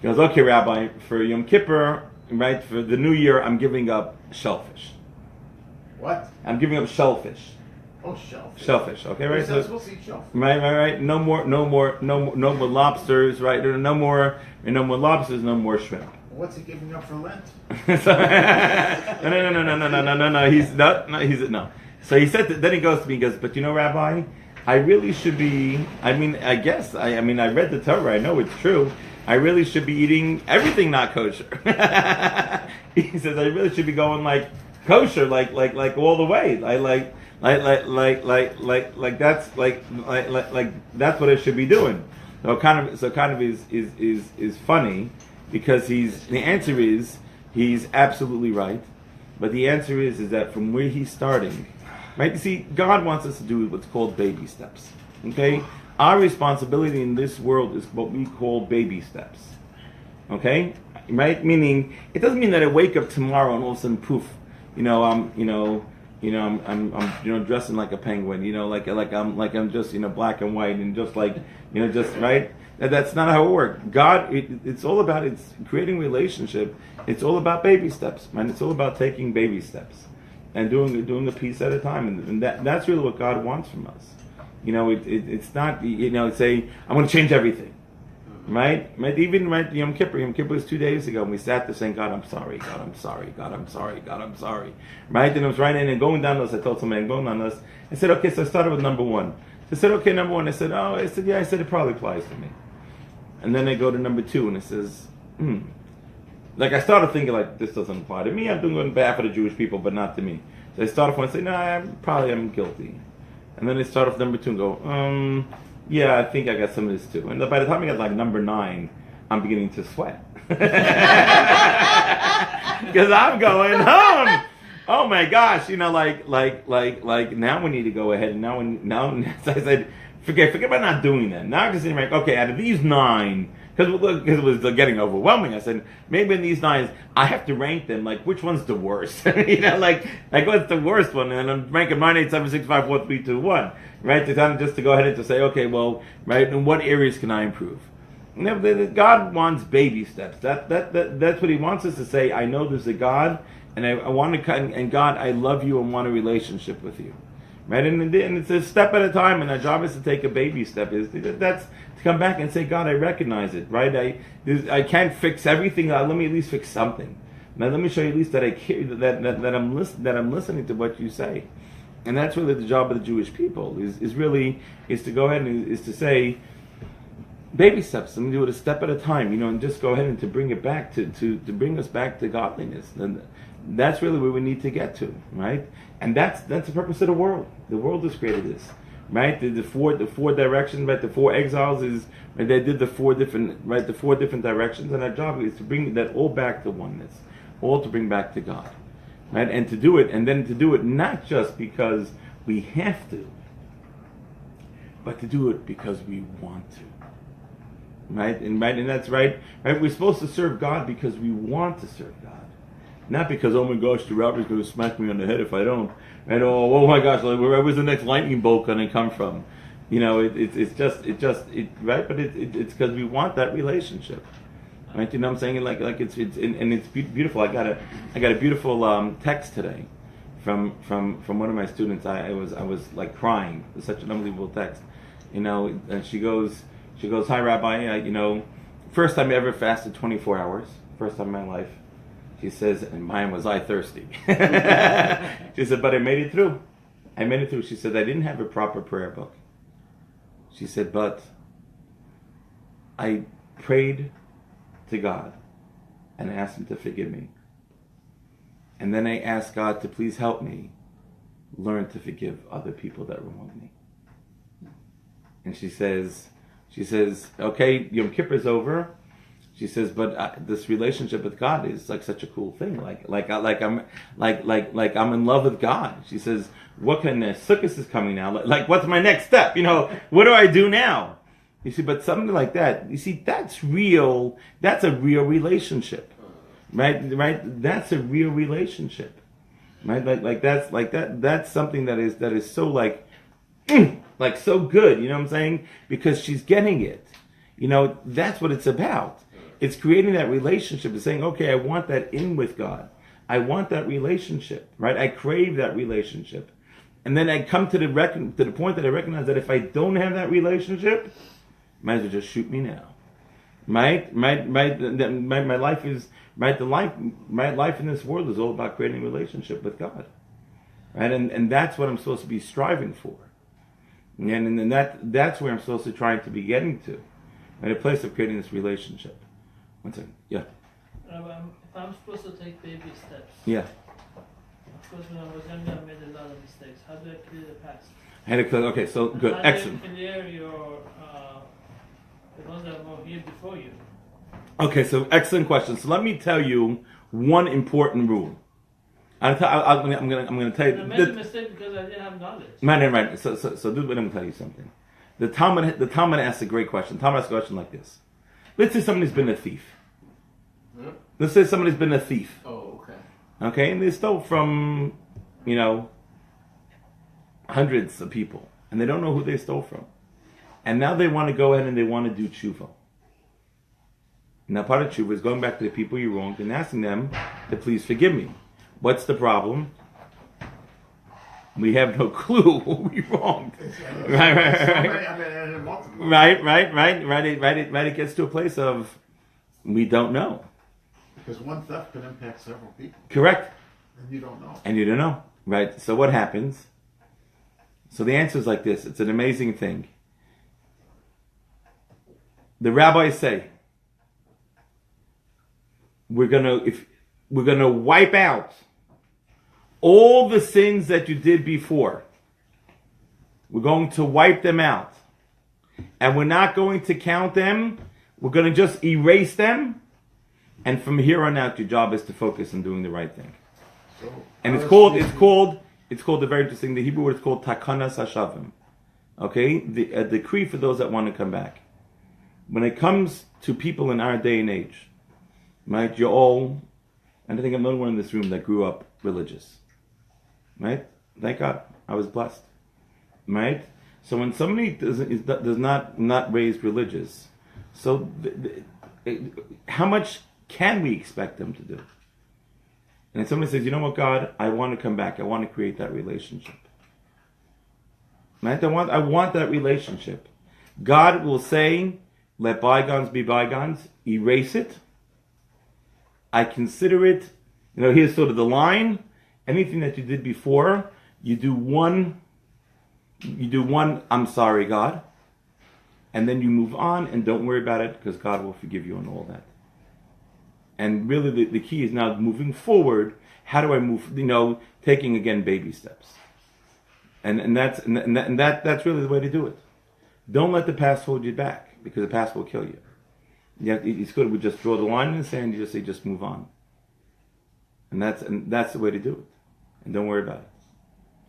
okay, Rabbi, for Yom Kippur, right, for the New Year, I'm giving up shellfish.
What?
I'm giving up shellfish.
Oh, shellfish.
Shellfish, okay, right?
You're not supposed to eat shellfish.
Right. No more lobsters, right? No more lobsters, no more shrimp.
What's he giving up for Lent?
No. He's not. No, he's no. So he said. Then he goes to me. He goes, but Rabbi, I really should be. I guess. I read the Torah. I know it's true. I really should be eating everything not kosher. He says I really should be going like kosher, like all the way. Like that's that's what I should be doing. So kind of is funny, because the answer is he's absolutely right, but the answer is that from where he's starting, right? You see, God wants us to do what's called baby steps. Okay. Our responsibility in this world is what we call baby steps. Okay? Right? Meaning, it doesn't mean that I wake up tomorrow and all of a sudden, poof, I'm dressing like a penguin, like I'm just, black and white and just like, just, right? That's not how it works. God, it's all about, it's creating relationship. It's all about baby steps, man. It's all about taking baby steps and doing a piece at a time. And that's really what God wants from us. It's not, say, I'm going to change everything. Right? Even Yom Kippur. Yom Kippur was 2 days ago, and we sat there saying, God, I'm sorry. God, I'm sorry. God, I'm sorry. God, I'm sorry. Right? And I was writing and going down those. I told somebody, going down those. I said, okay, so I started with number one. I said, okay, number one. I said, yeah. I said, it probably applies to me. And then I go to number two, and it says, Like, I started thinking, this doesn't apply to me. I'm doing it on behalf of the Jewish people, but not to me. So I started off and say, no, I probably am guilty. And then I start off number two and go, yeah, I think I got some of this too. And by the time I got number 9, I'm beginning to sweat. Because I'm going home. Oh my gosh, like now we need to go ahead and now so I said, forget about not doing that. Now I'm just saying, okay, out of these 9, because it was getting overwhelming. I said, maybe in these 9, I have to rank them, which one's the worst? What's the worst one? And I'm ranking 9, 8, 7, 6, 5, 4, 3, 2, 1. Right? Just to go ahead and to say, okay, well, right, in what areas can I improve? God wants baby steps. That's what He wants us to say. I know there's a God, and I want to, and God, I love you and want a relationship with you. right? And it's a step at a time, and our job is to take a baby step. That's to come back and say, God, I recognize it, right? I can't fix everything. Let me at least fix something. Now let me show you at least that I care, that I'm listening to what you say, and that's really the job of the Jewish people is to go ahead and is to say, baby steps. Let me do it a step at a time, and just go ahead and to bring it back to bring us back to godliness. And that's really where we need to get to, right? And that's the purpose of the world. The world has created this, right? The four directions, right? The four exiles is right, they did the four different directions, and our job is to bring that all back to oneness, all to bring back to God, right? And to do it not just because we have to, but to do it because we want to. Right, and that's right. We're supposed to serve God because we want to serve God, not because, oh my gosh, the rabbi's going to smack me on the head if I don't. And oh my gosh, where's the next lightning bolt going to come from? It's just right. But it's because we want that relationship, right? You know what I'm saying? Like it's beautiful. I got a beautiful text today from one of my students. I was like crying. It's such an unbelievable text, And she goes, hi, Rabbi, first time I ever fasted 24 hours, first time in my life. She says, and mine was I thirsty. She said, but I made it through. She said, I didn't have a proper prayer book. She said, but I prayed to God and asked Him to forgive me. And then I asked God to please help me learn to forgive other people that wronged me. And she says, okay, Yom Kippur's over. She says, but this relationship with God is like such a cool thing. Like I'm in love with God. She says, what can Sukkot is coming now? Like what's my next step? What do I do now? You see, but something like that. You see, that's real. That's a real relationship, right? That's a real relationship, right? Like that. That's something that is so like so good, you know what I'm saying? Because she's getting it. That's what it's about. It's creating that relationship. It's saying, okay, I want that in with God. I want that relationship, right? I crave that relationship. And then I come to the point that I recognize that if I don't have that relationship, might as well just shoot me now. Right? My life is right. My life in this world is all about creating a relationship with God. Right? And that's what I'm supposed to be striving for. And that's where I'm supposed to try to be getting to, at a place of creating this relationship. One second. Yeah.
If I'm supposed to take baby steps.
Yeah.
Of course, when I was younger, I made a lot of mistakes. How do I clear the past?
Okay, so good, excellent.
How do you clear the ones that were here before you?
Okay, so excellent question. So let me tell you one important rule. I'm going to tell you.
I made a mistake because I didn't have knowledge.
Right. So this is what I'm going to tell you something. The Talmud asks a great question. The Talmud asks a question like this. Let's say somebody's been a thief.
Hmm?
Let's say somebody's been a thief.
Oh, okay.
Okay, and they stole from, hundreds of people. And they don't know who they stole from. And now they want to go ahead and they want to do tshuva. Now part of tshuva is going back to the people you wronged and asking them to please forgive me. What's the problem? We have no clue who we wronged. Right. It gets to a place of we don't know.
Because one theft can impact several people.
Correct.
And you don't know.
Right. So what happens? So the answer is like this. It's an amazing thing. The rabbis say we're gonna wipe out all the sins that you did before. We're going to wipe them out. And we're not going to count them. We're going to just erase them. And from here on out, your job is to focus on doing the right thing.
So,
and it's called a very interesting, the Hebrew word is called takanas hashavim. Okay? A decree for those that want to come back. When it comes to people in our day and age, right, you're all, and I think I'm the only one in this room that grew up religious. Right? Thank God. I was blessed. Right? So when somebody does not raise religious, so how much can we expect them to do? And if somebody says, you know what, God, I want to come back. I want to create that relationship. Right? I want that relationship. God will say, let bygones be bygones, erase it. I consider it, here's sort of the line. Anything that you did before, you do one, I'm sorry, God. And then you move on and don't worry about it because God will forgive you on all that. And really the key is now moving forward. How do I move, taking again baby steps. And that's really the way to do it. Don't let the past hold you back because the past will kill you. It's good we just draw the line in the sand. You just say, just move on. And that's the way to do it. And don't worry about it.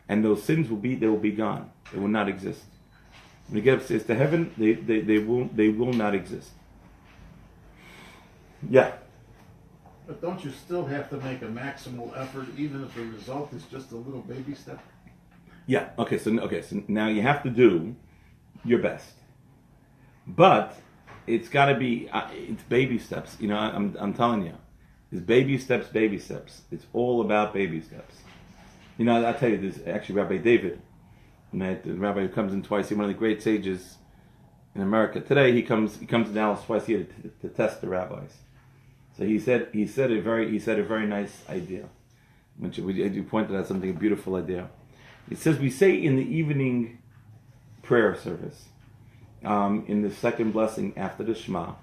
And those sins will be gone. They will not exist. When you get upstairs to heaven, they will not exist. Yeah.
But don't you still have to make a maximal effort, even if the result is just a little baby step?
Yeah. Okay. So now you have to do your best, but it's got to be it's baby steps. I'm telling you, it's baby steps, baby steps. It's all about baby steps. I'll tell you this. Actually, Rabbi David, the rabbi who comes in twice, he's one of the great sages in America. Today he comes to Dallas twice a year to test the rabbis. So he said a very nice idea. Which you pointed out a beautiful idea. It says we say in the evening prayer service, in the second blessing after the Shema,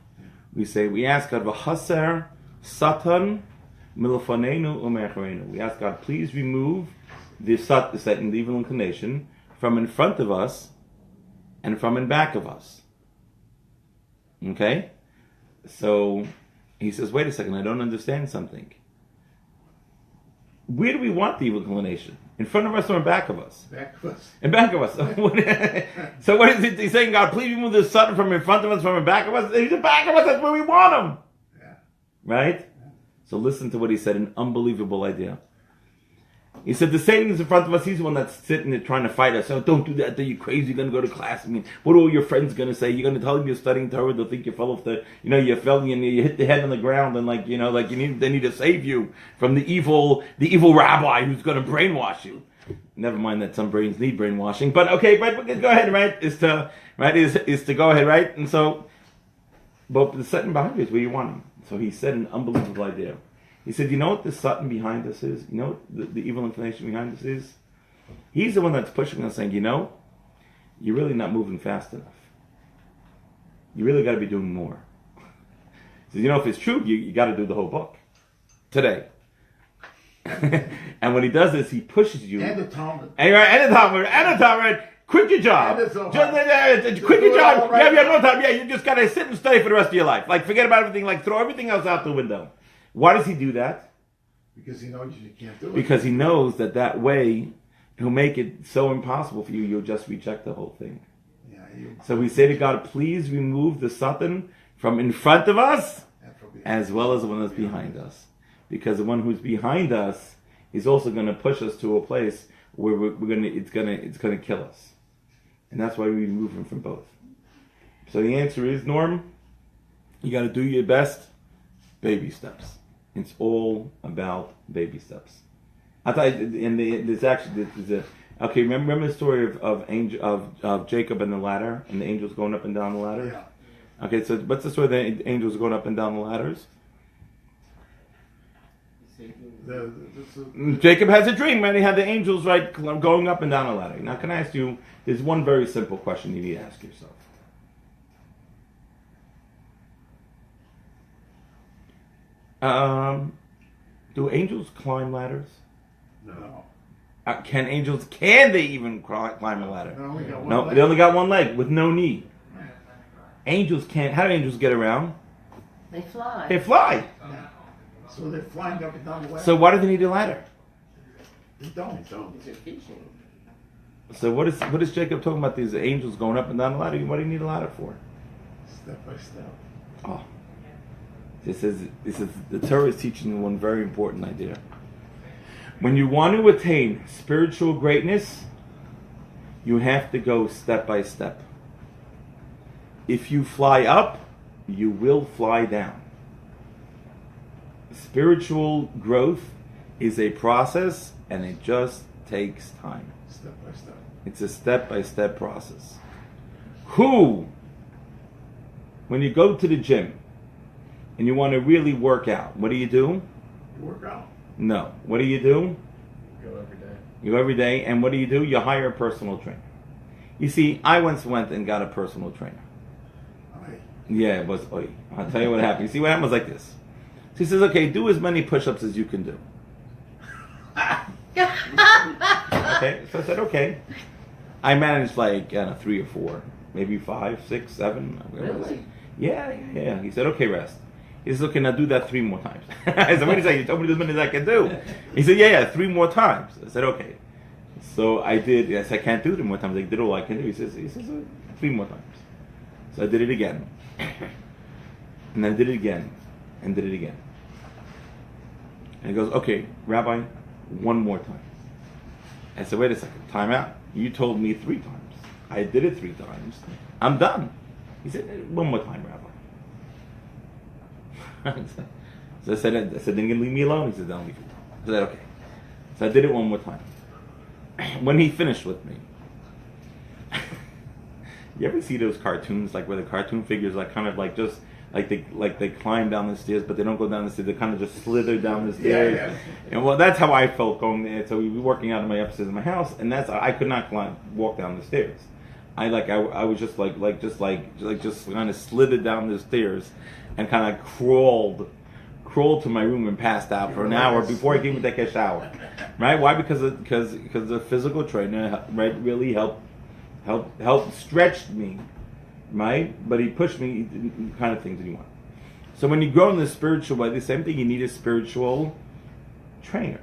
we ask God, V'chaser Satan milfanenu u'me'achareinu. We ask God, please remove the Satan, the evil inclination, from in front of us and from in back of us. Okay? So he says, wait a second, I don't understand something. Where do we want the evil inclination? In front of us or in back of us?
Back of us.
In back of us. So what is it? He's saying, God, please remove the Satan from in front of us, from in back of us. He's in back of us. That's where we want him.
Yeah.
Right? Yeah. So listen to what he said. An unbelievable idea. He said, the Satan is in front of us. He's the one that's sitting there trying to fight us. Oh, don't do that. You're crazy. You're going to go to class. What are all your friends going to say? You're going to tell them you're studying Torah. They'll think you fell off you fell and you hit the head on the ground and they need to save you from the evil rabbi who's going to brainwash you. Never mind that some brains need brainwashing, but okay, but go ahead, right? Is to go ahead, right? And so, but the Satan behind you is where you want him. So he said an unbelievable idea. He said, you know what the Satan behind us is? You know what the evil inclination behind us is? He's the one that's pushing us, saying, you're really not moving fast enough. You really got to be doing more. He says, if it's true, you got to do the whole book today. And when he does this, he pushes you.
And the Talmud.
And the Talmud. Quit your job. Quit your job. Right, you have no time. Yeah, you just got to sit and study for the rest of your life. Forget about everything. Throw everything else out the window. Why does he do that?
Because he knows you can't do it.
Because he knows that way he'll make it so impossible for you, you'll just reject the whole thing.
Yeah,
so we say to God, please remove the Satan from in front of us as well as the one that's behind us. Because the one who's behind us is also going to push us to a place where it's going to kill us. And that's why we remove him from both. So the answer is, Norm, you got to do your best, baby steps. It's all about baby steps. I thought, and there's okay. Remember the story of Jacob and the ladder, and the angels going up and down the ladder.
Yeah.
Okay, so what's the story of the angels going up and down the ladders? Jacob has a dream, right? He had the angels going up and down the ladder. Now, can I ask you? There's one very simple question you need to ask yourself. Do angels climb ladders?
No.
Can they even climb a ladder?
No,
they only got one leg with no knee. Angels can't. How do angels get around?
They fly.
They fly.
Yeah. So they're flying up and down the ladder.
So why do they need a ladder?
They don't.
So what is Jacob talking about? These angels going up and down the ladder. What do you need a ladder for?
Step by step.
Oh. This is the Torah is teaching you one very important idea. When you want to attain spiritual greatness, you have to go step by step. If you fly up, you will fly down. Spiritual growth is a process, and it just takes time.
Step by step.
It's a step-by-step process. Who, when you go to the gym and you want to really work out, what do?
You work out.
No. What do?
Go every day.
You go every day, and what do? You hire a personal trainer. You see, I once went and got a personal trainer.
Aye.
Yeah, it was, I'll tell you what happened. You see, what happened was like this. So he says, okay, do as many push-ups as you can do. Okay, so I said, okay. I managed like, 3 or 4, maybe 5, 6, 7.
Really?
Yeah. He said, okay, rest. He says, okay, now do that 3 more times. I said, what did he say? You told me as many as I can do. He said, yeah, 3 more times. I said, okay. So I did. I said, I can't do 3 more times. I did all I can do. He says 3 more times. So I did it again. And I did it again. And did it again. And he goes, okay, Rabbi, 1 more time. I said, wait a second, time out. You told me 3 times. I did it 3 times. I'm done. He said, 1 more time, Rabbi. So I said, then you're going to leave me alone? He said, I'll leave you alone. I said, okay. So I did it 1 more time. When he finished with me, you ever see those cartoons, like where the cartoon figures like kind of like just like they climb down the stairs, but they don't go down the stairs. They kind of just slither down the stairs.
Yeah.
And well, that's how I felt going there. So we were working out in my upstairs in my house, and I could not walk down the stairs. I was just just kind of slithered down the stairs, and kind of crawled to my room and passed out for an hour before I could even take a shower. Right? Why? Because the physical trainer, right, really helped stretch me. Right? But he pushed me, the kind of things that he wanted. So when you grow in the spiritual way, the same thing, you need a spiritual trainer.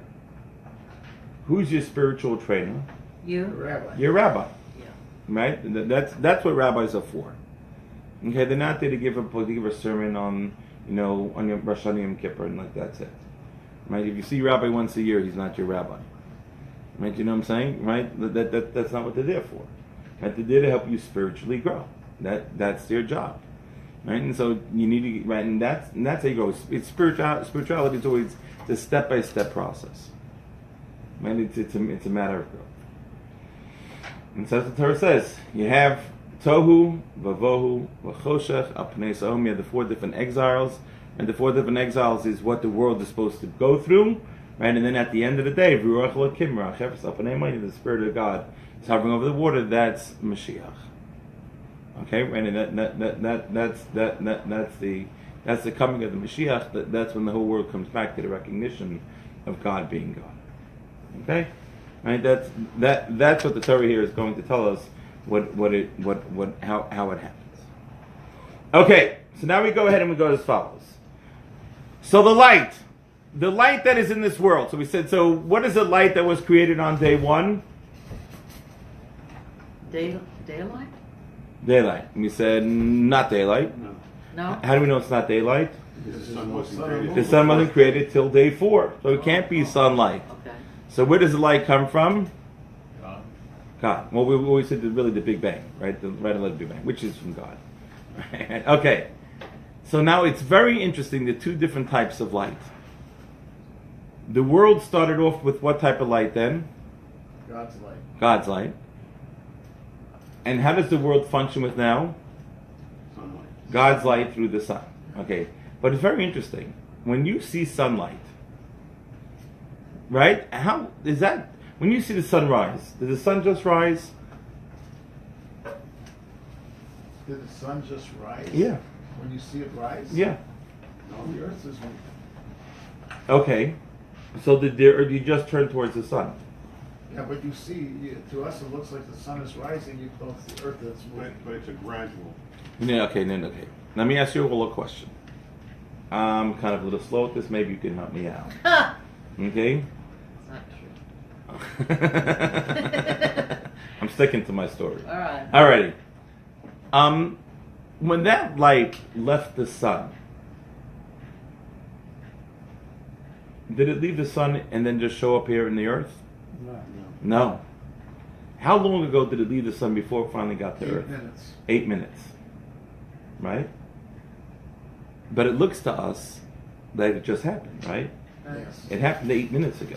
Who's your spiritual trainer?
You?
Rabbi.
Your rabbi.
Yeah.
Right? That's what rabbis are for. Okay, they're not there to give a sermon on your Rosh Hashanah Yom Kippur and like that's it. Right? If you see rabbi once a year, he's not your rabbi. Right? You know what I'm saying? Right? That's not what they're there for. Right? They're there to help you spiritually grow. That's their job. Right? And so you need to, right, and that's how you go. It's spirituality is always a step-by-step process. Right? It's a matter of growth. And so the Torah says, you have Tohu, Vavohu, Vachoshech, Apnei Sahom. You have the 4 different exiles, and the 4 different exiles is what the world is supposed to go through, right? And then at the end of the day, Ruach Elokim, Rachef Sapnei Mayim, the Spirit of God is hovering over the water. That's Mashiach. Okay, right? And that's the coming of the Mashiach. That's when the whole world comes back to the recognition of God being God. Okay, right? That's what the Torah here is going to tell us. How it happens. Okay, so now we go ahead and we go as follows. So the light that is in this world. So we said, so what is the light that was created on day 1?
Daylight?
Daylight. And we said not daylight.
No?
How do we know it's not daylight?
Because the sun wasn't created.
The sun wasn't created till day 4, so it can't be sunlight.
Okay.
So where does the light come from?
God.
God. Well, we always said really the Big Bang, right? The right of the Big Bang, which is from God. Okay. So now it's very interesting, the 2 different types of light. The world started off with what type of light then?
God's light.
God's light. And how does the world function with now?
Sunlight.
God's light through the sun. Okay. But it's very interesting. When you see sunlight, right? How is that? When you see the sun rise, did the sun just rise?
Did the sun just rise?
Yeah.
When you see it rise?
Yeah.
No, the earth is moving.
Okay. So or you just turn towards the sun?
Yeah, but you see, to us it looks like the sun is rising, you know it's the earth that's moving.
But it's a gradual.
Yeah, okay. Let me ask you a little question. I'm kind of a little slow at this. Maybe you can help me out. Okay?
It's not true.
I'm sticking to my story.
All right.
Alrighty. When that light left the sun, did it leave the sun and then just show up here in the earth? No. How long ago did it leave the sun before it finally got to
8
earth?
minutes.
8 minutes. Right? But it looks to us that it just happened, right?
Yes.
It happened 8 minutes ago.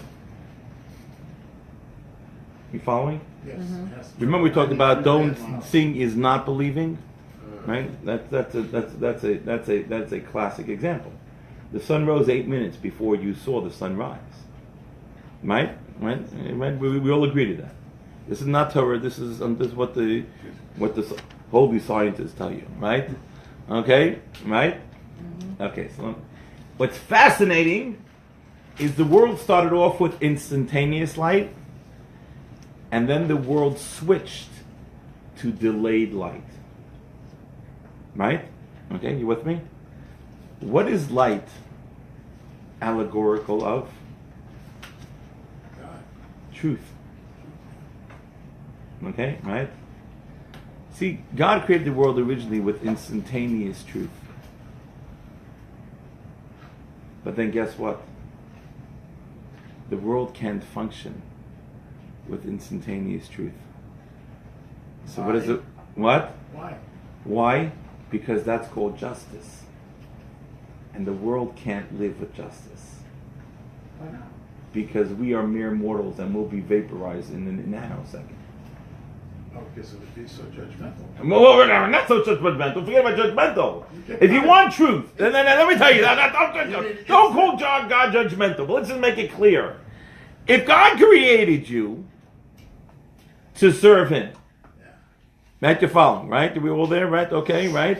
You following?
Yes.
Mhm.
Yes.
Remember we talked about don't
Wow.
seeing is not believing, right? That's a classic example. The sun rose 8 minutes before you saw the sun rise, right? Right? We all agree to that. This is not Torah. This is what the holy scientists tell you, right? Okay, right? Okay. So what's fascinating is the world started off with instantaneous light, and then the world switched to delayed light. Right? Okay, you with me? What is light allegorical of?
God.
Truth. Okay, right? See, God created the world originally with instantaneous truth. But then guess what? The world can't function with instantaneous truth. So what is it? What?
Why?
Why? Because that's called justice. And the world can't live with justice.
Why not?
Because we are mere mortals and will be vaporized in a nanosecond.
Oh, because it would be so judgmental.
Well, we're not so judgmental. Forget about judgmental. If you want truth, then let me tell you that. Don't call God judgmental. But let's just make it clear. If God created you to serve Him, right? You're following, right? Are we all there, right? Okay, right?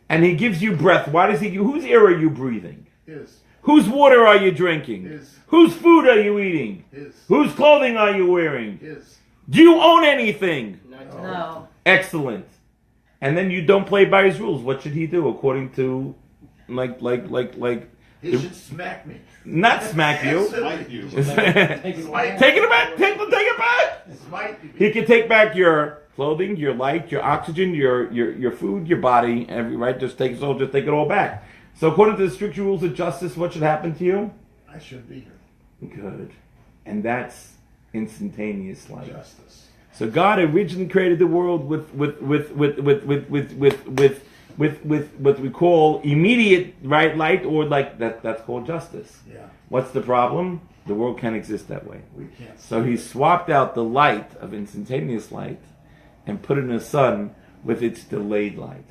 And He gives you breath. Why does He give you? Whose air are you breathing?
His.
Whose water are you drinking?
His.
Whose food are you eating?
His.
Whose clothing are you wearing?
His.
Do you own anything?
No.
Excellent. And then you don't play by His rules. What should He do according to, like?
He should smack me.
Not smack you.
Smite
you.
Take
Smite.
it back. Take it back.
Smite me.
He can take back your clothing, your light, your oxygen, your food, your body. Right? Just take it all back. So according to the strict rules of justice, what should happen to you?
I should be here.
Good. And that's instantaneous light.
Justice.
So God originally created the world with what we call immediate right light, or like that's called justice.
Yeah.
What's the problem? The world can't exist that way.
We can't.
So He swapped out the light of instantaneous light and put in the sun with its delayed light.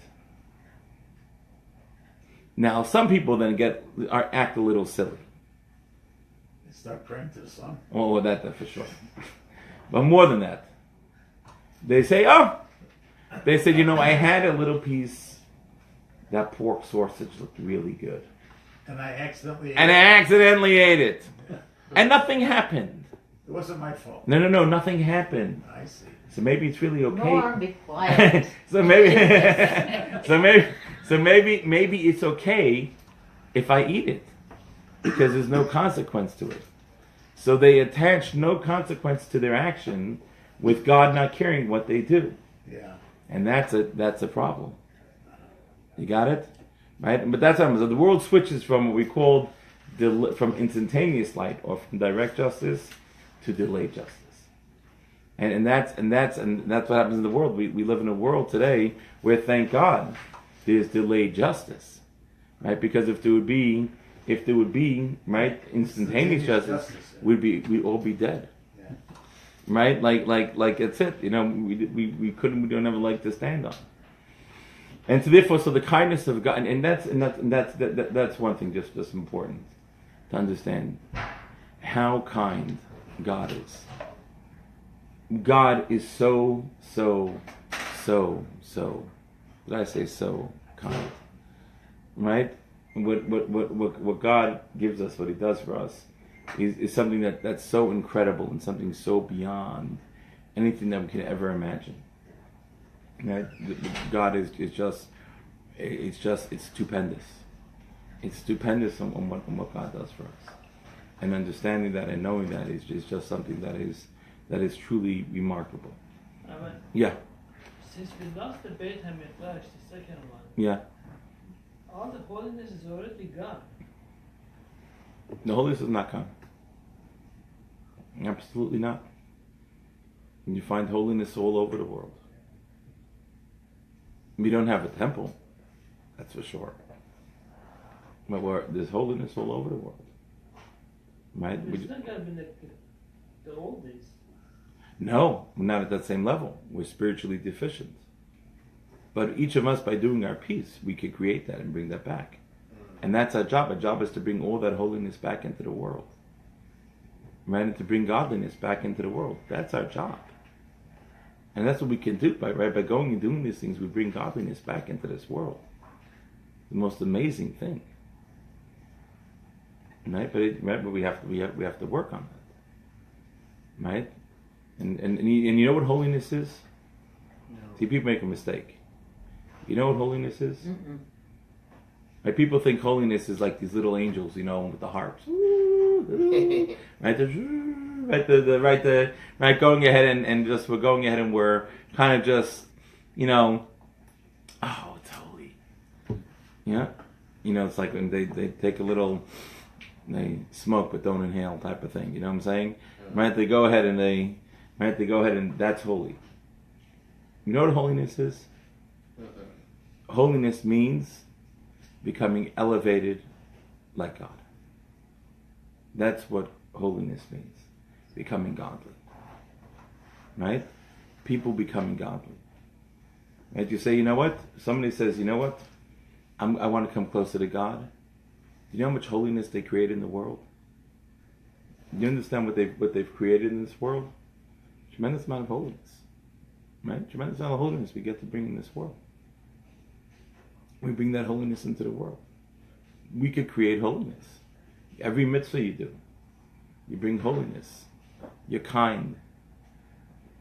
Now some people then act a little silly.
Start praying to the sun.
Oh, that for sure. But more than that, they say, they said, I had a little piece. That pork sausage looked really good.
And I accidentally
ate it. And nothing happened.
It wasn't my fault.
No, nothing happened.
I see.
So maybe it's really okay.
Norm, be quiet.
so maybe it's okay if I eat it, because there's no consequence to it. So they attach no consequence to their action, with God not caring what they do.
Yeah.
And that's a problem. You got it? Right? But that's what happens. So the world switches from what we call from instantaneous light, or from direct justice, to delayed justice. And that's what happens in the world. We live in a world today where, thank God, there's delayed justice. Right? Because if there would be right instantaneous justice, we'd all be dead.
Yeah.
Right? Like that's it. We don't have a leg to stand on. And so therefore, the kindness of God, and that's one thing just important to understand how kind God is. God is so did I say so kind? Right? What God gives us, what He does for us, is something that's so incredible, and something so beyond anything that we can ever imagine. Right? God is just it's stupendous. It's stupendous on what God does for us, and understanding that and knowing that is just something that is truly remarkable.
Rabbi,
Yeah,
since we lost the Beit HaMikdash, the second one,
yeah.
all the holiness is already gone.
The holiness is not gone. Absolutely not. And you find holiness all over the world. We don't have a temple, that's for sure. But there's holiness all over the world. Right?
It's not going to be like the old days.
No, we're not at that same level. We're spiritually deficient. But each of us, by doing our piece, we could create that and bring that back. And that's our job. Our job is to bring all that holiness back into the world. Right? And to bring godliness back into the world. That's our job. And that's what we can do by going and doing these things. We bring godliness back into this world. The most amazing thing. Right? But we have to work on that. Right? And you know what holiness is?
No.
See, people make a mistake. You know what holiness is?
Mm-mm.
Right? People think holiness is like these little angels, with the harps. Right, going ahead and just we're going ahead and we're kind of just, oh, it's holy. Yeah? It's like when they take a little, they smoke but don't inhale type of thing. You know what I'm saying? Right? They go ahead and that's holy. You know what holiness is? Holiness means becoming elevated like God. That's what holiness means. Becoming godly. Right? People becoming godly. Right? You say, you know what? Somebody says, you know what? I want to come closer to God. Do you know how much holiness they create in the world? Do you understand what they've created in this world? Tremendous amount of holiness. Right? Tremendous amount of holiness we get to bring in this world. We bring that holiness into the world. We could create holiness. Every mitzvah you do, you bring holiness. You're kind.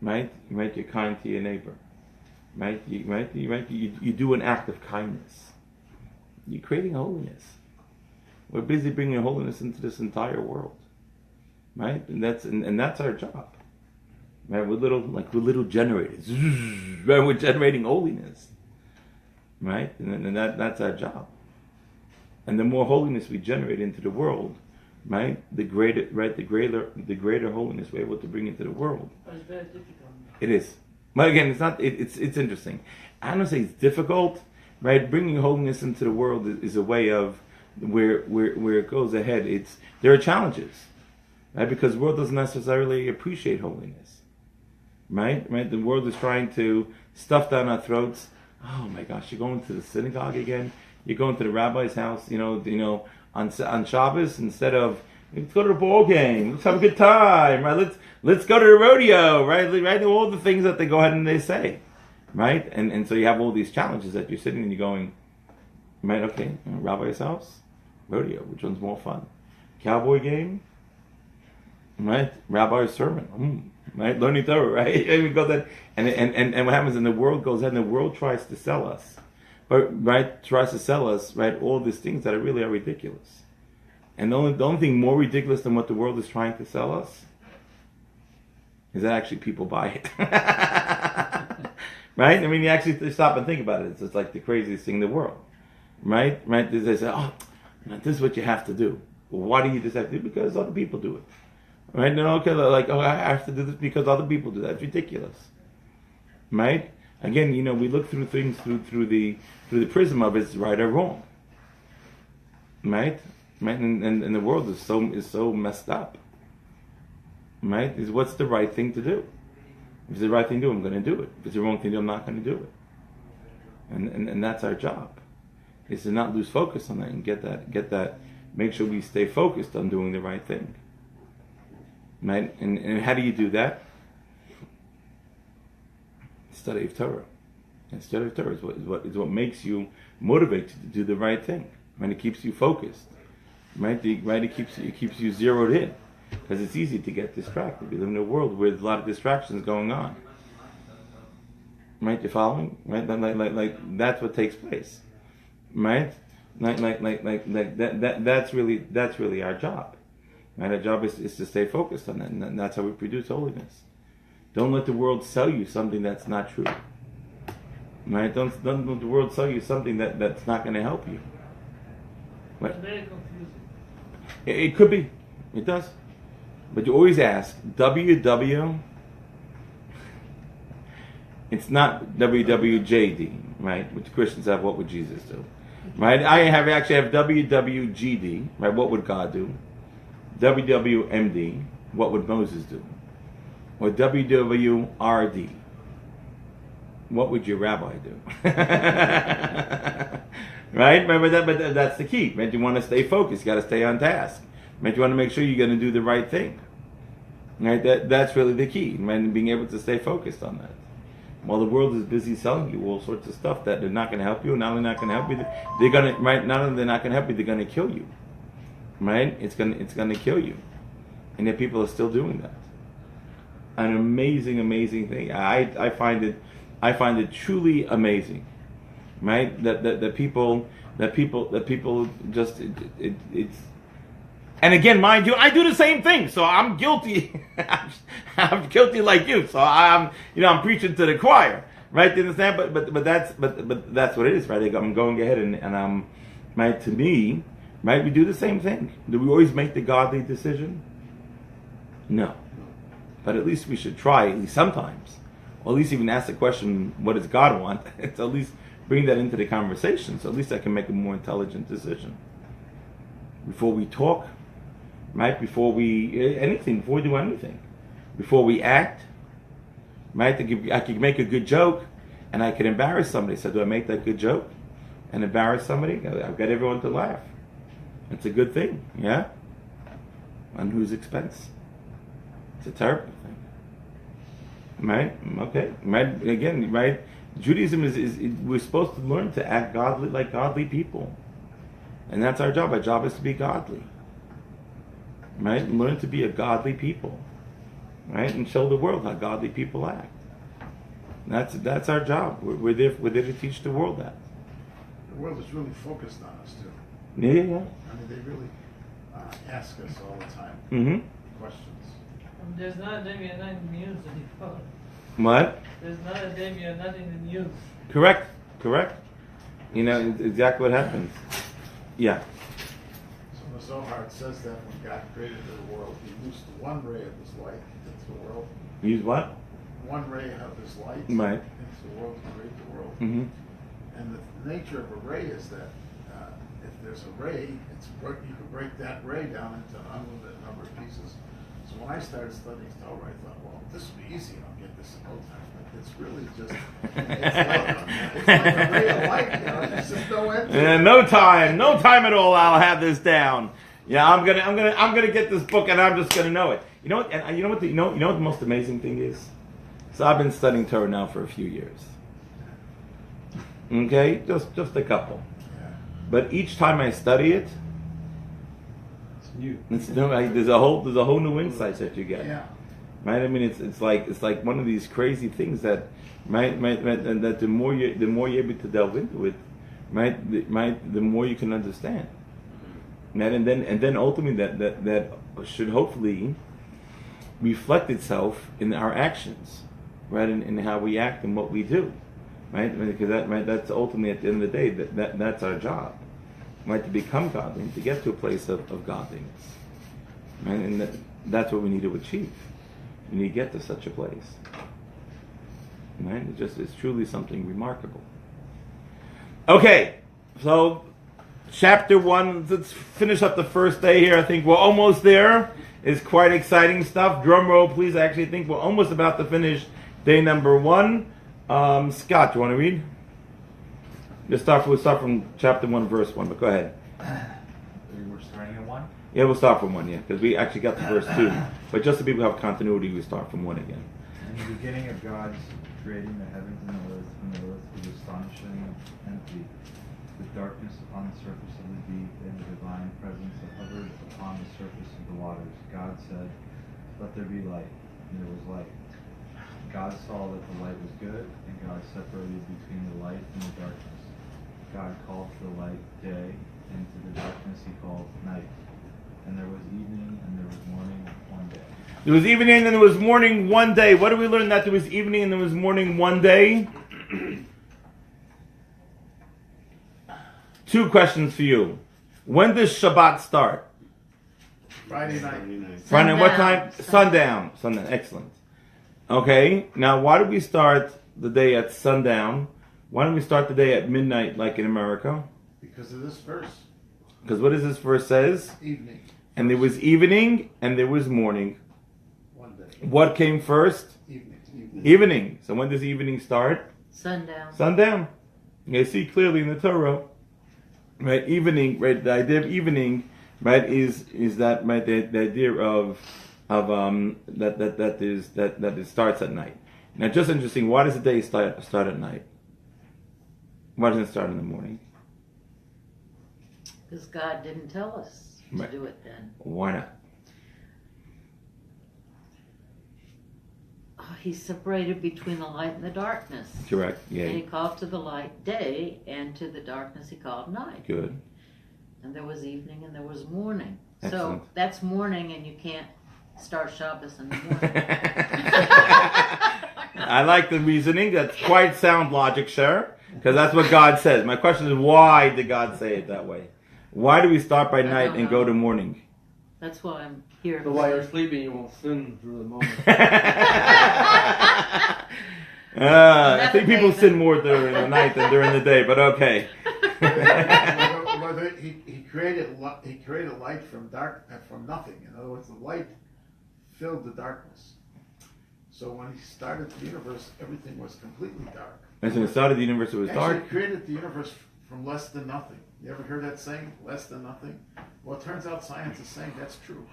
Right? You're kind to your neighbor. Right? You do an act of kindness. You're creating holiness. We're busy bringing holiness into this entire world. Right? And that's our job. Right? We're little generators. Right? We're generating holiness. Right? And that's our job. And the more holiness we generate into the world, right, the greater holiness we're able to bring into the world.
But it's very difficult.
It is. But again, it's interesting. I don't say it's difficult, right? Bringing holiness into the world is a way of where it goes ahead. There are challenges, right? Because the world doesn't necessarily appreciate holiness. Right? The world is trying to stuff down our throats. Oh my gosh, you're going to the synagogue again? You're going to the rabbi's house, on Shabbos instead of let's go to the ball game, let's have a good time, right? Let's go to the rodeo, right? All the things that they go ahead and they say, right? And so you have all these challenges that you're sitting and you're going, right? Okay, rabbi's house, rodeo, which one's more fun? Cowboy game, right? Rabbi's sermon, right? Learning Torah, right? And we go that, and what happens in the world goes ahead and the world tries to sell us. But tries to sell us, right, all these things that are ridiculous. And the only thing more ridiculous than what the world is trying to sell us is that actually people buy it. Right? I mean, you actually stop and think about it. It's like the craziest thing in the world. Right? They say, oh, this is what you have to do. Well, why do you just have to do it? Because other people do it. Right? No, okay, I have to do this because other people do that. It's ridiculous. Right? Again, we look through things through the prism of it's right or wrong, right? And the world is so messed up, right? Is what's the right thing to do? If it's the right thing to do, I'm going to do it. If it's the wrong thing to do, I'm not going to do it. And that's our job, is to not lose focus on that and get that. Make sure we stay focused on doing the right thing, right? And how do you do that? Study of Torah. And study of Torah is what makes you motivate you to do the right thing. Right? It keeps you focused. Right? It keeps you zeroed in. Because it's easy to get distracted. We live in a world where there's a lot of distractions going on. Right? You following? Right? Like that's what takes place. Right? Like that's really our job. Right? Our job is to stay focused on that, and that's how we produce holiness. Don't let the world sell you something that's not true. Right? Don't let the world sell you something that's not going to help you. Right?
It's very confusing.
It could be. It does. But you always ask, WW, it's not WWJD, right? Which Christians have, what would Jesus do? Right? I actually have WWGD, right? What would God do? WWMD, what would Moses do? or WWRD, what would your rabbi do? Right? Remember that, but that's the key. Right? You want to stay focused. You got to stay on task. Right? You want to make sure you're going to do the right thing. Right? That's really the key. Right? Being able to stay focused on that. While the world is busy selling you all sorts of stuff that they're not going to help you, not only not going to help you, they're going to, right? Not only they're not going to help you, they're going to kill you. Right? It's going to kill you. And yet people are still doing that. An amazing thing. I find it truly amazing. Right? That people just it's. And again, mind you, I do the same thing, so I'm guilty. I'm guilty like you. So I'm preaching to the choir, right? Do you understand? But that's what it is, right? I'm going ahead and I'm, right? To me, right? We do the same thing. Do we always make the godly decision? No, but at least we should try, at least sometimes, or at least even ask the question, what does God want? To at least bring that into the conversation, so at least I can make a more intelligent decision before we talk. Right? Before we do anything. Before we act. Right? I could make a good joke and I could embarrass somebody. So do I make that good joke and embarrass somebody? I've got everyone to laugh. It's a good thing. Yeah? On whose expense? It's a terrible thing. Right? Okay. Right? Again, right? Judaism is we're supposed to learn to act godly like godly people. And that's our job. Our job is to be godly. Right? Learn to be a godly people. Right? And show the world how godly people act. That's our job. We're there to teach the world that.
The world is really focused on us too.
Yeah.
I mean, they really ask us all the time questions.
There's not a day we are not in the news anymore.
What?
There's not a day we are not in the news.
Correct. You know exactly what happens. Yeah.
So the Zohar says that when God created the world, He used one ray of His light into the world.
Use what?
One ray of His light
Right.
into the world to create the world.
Mm-hmm.
And the nature of a ray is that if there's a ray, you can break that ray down into an unlimited number of pieces. So when I started studying Torah, I thought, well, this will be easy. I'll get this in no time. But it's really just it's like a ray of light. You know, there's just no end.
No time at all. I'll have this down. Yeah, I'm gonna get this book, and I'm just gonna know it. You know what? And you know what the most amazing thing is? So I've been studying Torah now for a few years. Okay, just a couple.
Yeah.
But each time I study it,
It's new.
it's new. There's a whole new insight that you get.
Yeah.
Right? I mean, it's like one of these crazy things that, right, and that the more you're able to delve into it, the more you can understand. Right? And then ultimately that should hopefully reflect itself in our actions, right, in how we act and what we do, right? Because that's ultimately at the end of the day that's our job, right, to become godly and to get to a place of godliness, right? And that's what we need to achieve. We need to get to such a place, right? It's truly something remarkable. Okay, so chapter 1. Let's finish up the first day here. I think we're almost there. It's quite exciting stuff. Drum roll, please. I actually think we're almost about to finish day number 1. Scott, do you want to read? We'll start from chapter 1, verse 1. But go ahead.
We're starting at 1?
Yeah, we'll start from 1. Yeah, because we actually got to verse 2. But just so people have continuity, we start from 1 again.
In the beginning of God's creating the heavens and the earth was astonishing and empty, with darkness upon the surface of the deep, and the divine presence that hovered upon the surface of the waters. God said, "Let there be light," and there was light. God saw that the light was good, and God separated between the light and the darkness. God called to the light day, and to the darkness He called night. And there was evening, and there was morning one day.
There was evening and there was morning one day. What did we learn? That there was evening and there was morning one day? 2 questions for you. When does Shabbat start?
Friday night.
Friday, what
Sundown.
time? Sundown. Sundown. Excellent. Okay. Now, why do we start the day at sundown? Why don't we start the day at midnight, like in America?
Because of this verse.
Because what does this verse says?
Evening.
And there was evening and there was morning.
One day.
What came first? Evening. So when does evening start?
Sundown.
Sundown. You see clearly in the Torah, right? Evening, right? The idea of evening, right, is that right? The idea of that it starts at night. Now, just interesting. Why does the day start at night? Why doesn't it start in the morning?
Because God didn't tell us to
Right.
do it then.
Why not?
Oh, he separated between the light and the darkness.
Correct.
And he
Yeah.
called to the light day, and to the darkness he called night.
Good.
And there was evening and there was morning.
Excellent.
So that's morning, and you can't start Shabbos in the morning.
I like the reasoning. That's quite sound logic, sure, because that's what God says. My question is, why did God say it that way? Why do we start by night
don't
and go
know.
to morning?
That's why I'm here.
So while you're sleeping, you won't sin through the moment.
I think people sin more during the night than during the day, but okay.
He created light from nothing. In other words, the light filled the darkness. So when he started the universe, everything was completely dark.
And so when it started, the universe was
Actually,
dark.
he created the universe from less than nothing. You ever heard that saying, less than nothing? Well, it turns out science is saying that's true.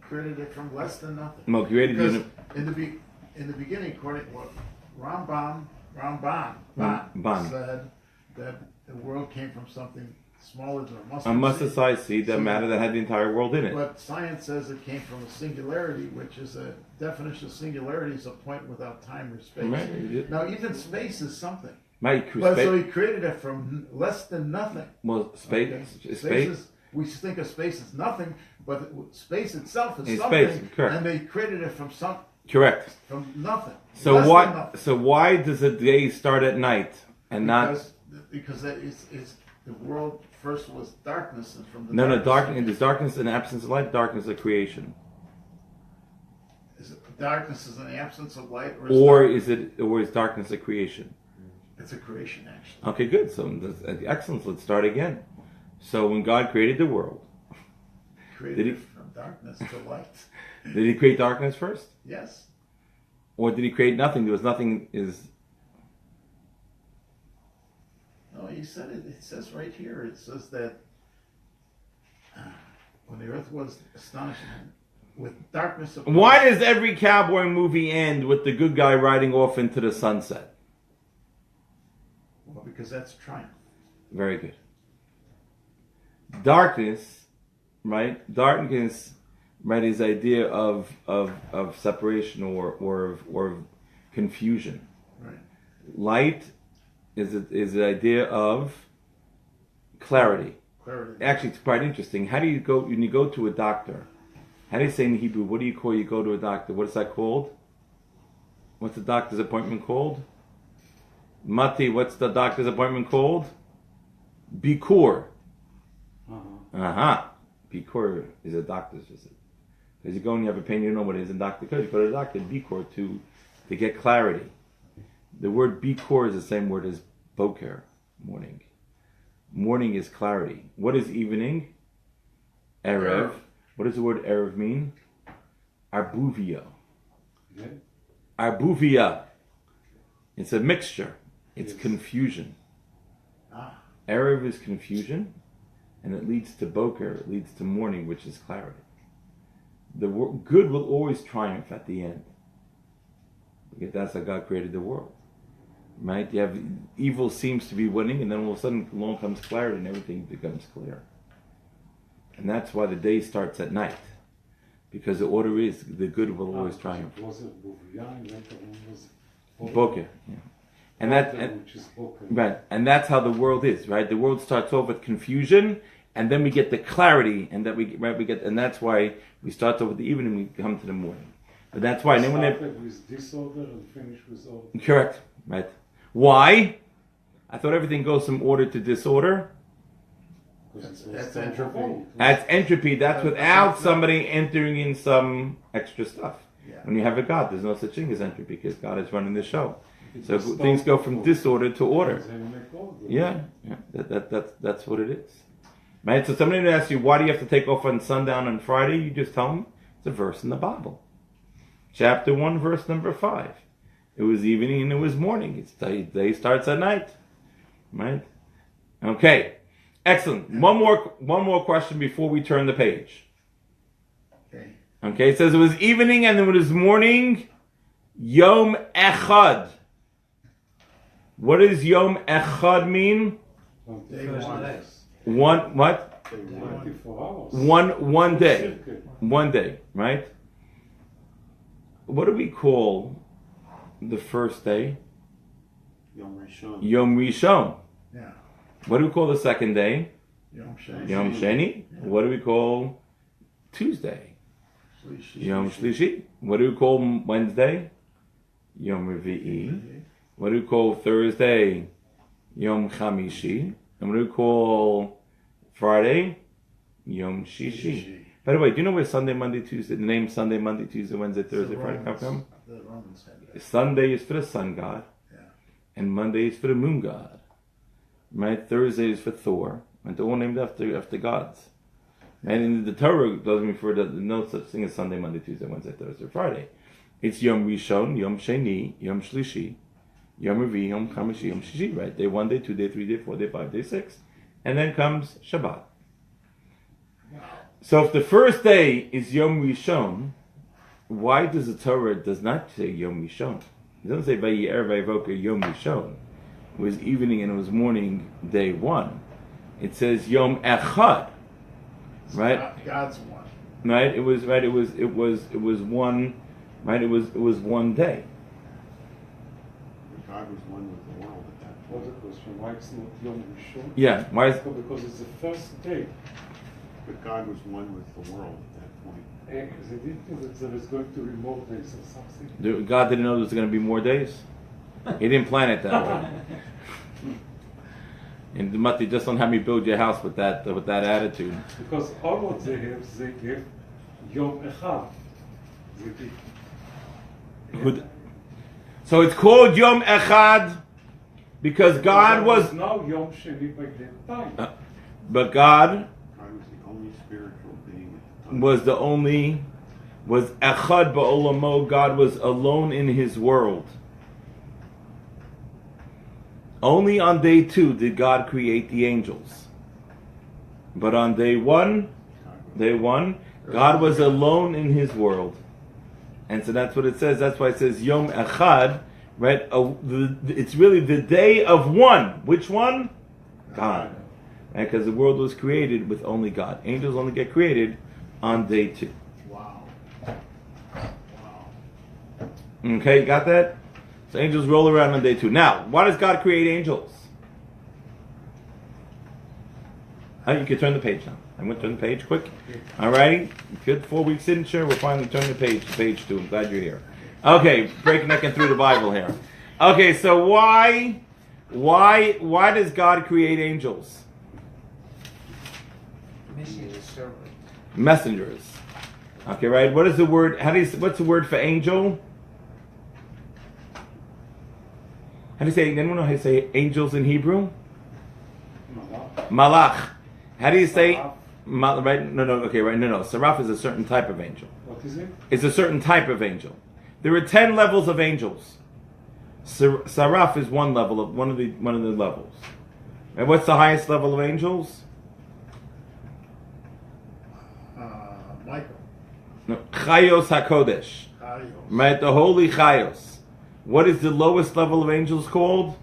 Created it from less than nothing.
Well, created the
Because
universe.
in the beginning, according to what Ramban said, that the world came from something smaller than
A mustard-sized seed that matter that had the entire world in it.
But science says it came from a singularity, which is a definition of singularity is a point without time or space.
Right.
Now, even space is something.
Right.
But so he created it from less than nothing.
Well, space.
Okay?
Space.
Is, we think of space as nothing, but space itself is
It's
something.
space, correct.
And they created it from
Correct.
nothing.
So
Less
why?
than nothing.
So why does a day start at night and not?
Because that is the world first was darkness, and from the
No, darkness. There's darkness in the absence of light. Darkness of creation.
Is it, darkness is in the absence of light,
Or is darkness a creation?
It's a creation, actually.
Okay, good. So excellent. Let's start again. So when God created the world,
Created
Did he-
it from darkness to light.
did He create darkness first,
Yes.
or did He create nothing? There was nothing.
No, he said it. It says right here. It says that when the earth was astonishing with darkness.
Why does every cowboy movie end with the good guy riding off into the sunset?
Well, because that's triumph.
Very good. Darkness, right? Darkness, right, is the idea of separation or of confusion.
Right.
Light is the idea of clarity.
Clarity.
Actually, it's quite interesting. How do you go when you go to a doctor? How do you say in Hebrew? What do you call you go to a doctor? What is that called? What's the doctor's appointment called? Mati, what's the doctor's appointment called? Bikur. Bikur is a doctor's visit. Because you go and you have a pain, you don't know what it is, and doctor goes, you go to the doctor, Bikur, to get clarity. The word Bikur is the same word as Boker, morning. Morning is clarity. What is evening? Erev. What does the word Erev mean? Arbuvia. Arbuvia. It's a mixture. It's confusion. Erev is confusion, and it leads to Boker, it leads to morning, which is clarity. The good will always triumph at the end. Because that's how God created the world. Right? You have evil seems to be winning, and then all of a sudden along comes clarity and everything becomes clear. And that's why the day starts at night. Because the order is the good will always triumph. Boker. Yeah. And that's how the world is, right? The world starts off with confusion, and then we get the clarity, and and that's why we start off with the evening, we come to the morning. But that's why.
With disorder and finish with order.
Correct, right? Why? I thought everything goes from order to disorder.
That's entropy.
That's entropy. That's without somebody entering in some extra stuff.
Yeah.
When you have a God, there's no such thing as entropy because God is running the show. So things go from disorder to order. Yeah. That's what it is. Right? So somebody asks you, why do you have to take off on sundown on Friday? You just tell them it's a verse in the Bible. chapter 1, verse number 5. It was evening and it was morning. It's day starts at night. Right? Okay. Excellent. One more question before we turn the page. Okay, it says it was evening and it was morning. Yom Echad. What does Yom Echad mean?
Day one.
One what?
24 hours.
One day. One day, right? What do we call the first day?
Yom Rishon.
Yom Rishon.
Yeah.
What do we call the second day?
Yom Sheni.
Yom Sheni. What do we call Tuesday?
Shlishi.
Yom Shlishi. What do we call Wednesday? Yom Revi'i. What do we call Thursday? Yom Chamishi. And what do we call Friday? Yom Shishi. By the way, do you know where Sunday, Monday, Tuesday, the name Sunday, Monday, Tuesday, Wednesday, Thursday, Friday come from?
The Romans had that.
Sunday is for the sun god, and Monday is for the moon god. Right? Thursday is for Thor, and they're all named after gods. And in the Torah doesn't refer to no such thing as Sunday, Monday, Tuesday, Wednesday, Thursday, Friday. It's Yom Rishon, Yom Sheni, Yom Shlishi, Yom Revi, Yom Chamishi, Yom Shishi. Right? Day 1, day 2, day 3, day 4, day 5, day 6, and then comes Shabbat. So if the first day is Yom Rishon, why does the Torah does not say Yom Rishon? It doesn't say Vayi'er Vayivoker Yom Rishon. It was evening and it was morning, day 1. It says Yom Echad, right?
God's one.
Right? It was right. It was one. Right? It was one day.
God was one with the world at that
What
point.
the question? Why it's not Yom Rishon?
Yeah. Why is
Because it's the first day.
But God was one with the world at that point.
They didn't think that there is going to be more days or something.
God didn't know there was going to be more days? He didn't plan it that way. And Mati, just don't have me build your house with that attitude.
Because all what they have, they give Yom Echad. They did.
So it's called Yom Echad because God was,
now Yom Sheni by that time.
but God
God was the only spiritual being at the time.
was Echad Ba'olamo. God was alone in His world. Only on day 2 did God create the angels. But on day 1, God was alone in His world. And so that's what it says. That's why it says Yom Echad, right? It's really the day of one. Which one? God. Right? Because the world was created with only God. Angels only get created on day 2.
Wow.
Okay, you got that? So angels roll around on day 2. Now, why does God create angels? You can turn the page now. I'm going to turn the page quick. Alrighty? Good 4-week signature. We're finally turning the page to page 2. I'm glad you're here. Okay, breakneck and through the Bible here. Okay, so why does God create angels? Messengers. Okay, right? What is the word? What's the word for angel? How do you say? Anyone know how you say angels in Hebrew? Malach. How do you say? Right? No. Okay, right? No. Seraph is a certain type of angel.
What is it?
It's a certain type of angel. There are 10 levels of angels. Seraph is one level of one of the levels. And what's the highest level of angels?
Michael.
No, Chayos HaKodesh.
Chayos.
Right, the holy Chayos. What is the lowest level of angels called?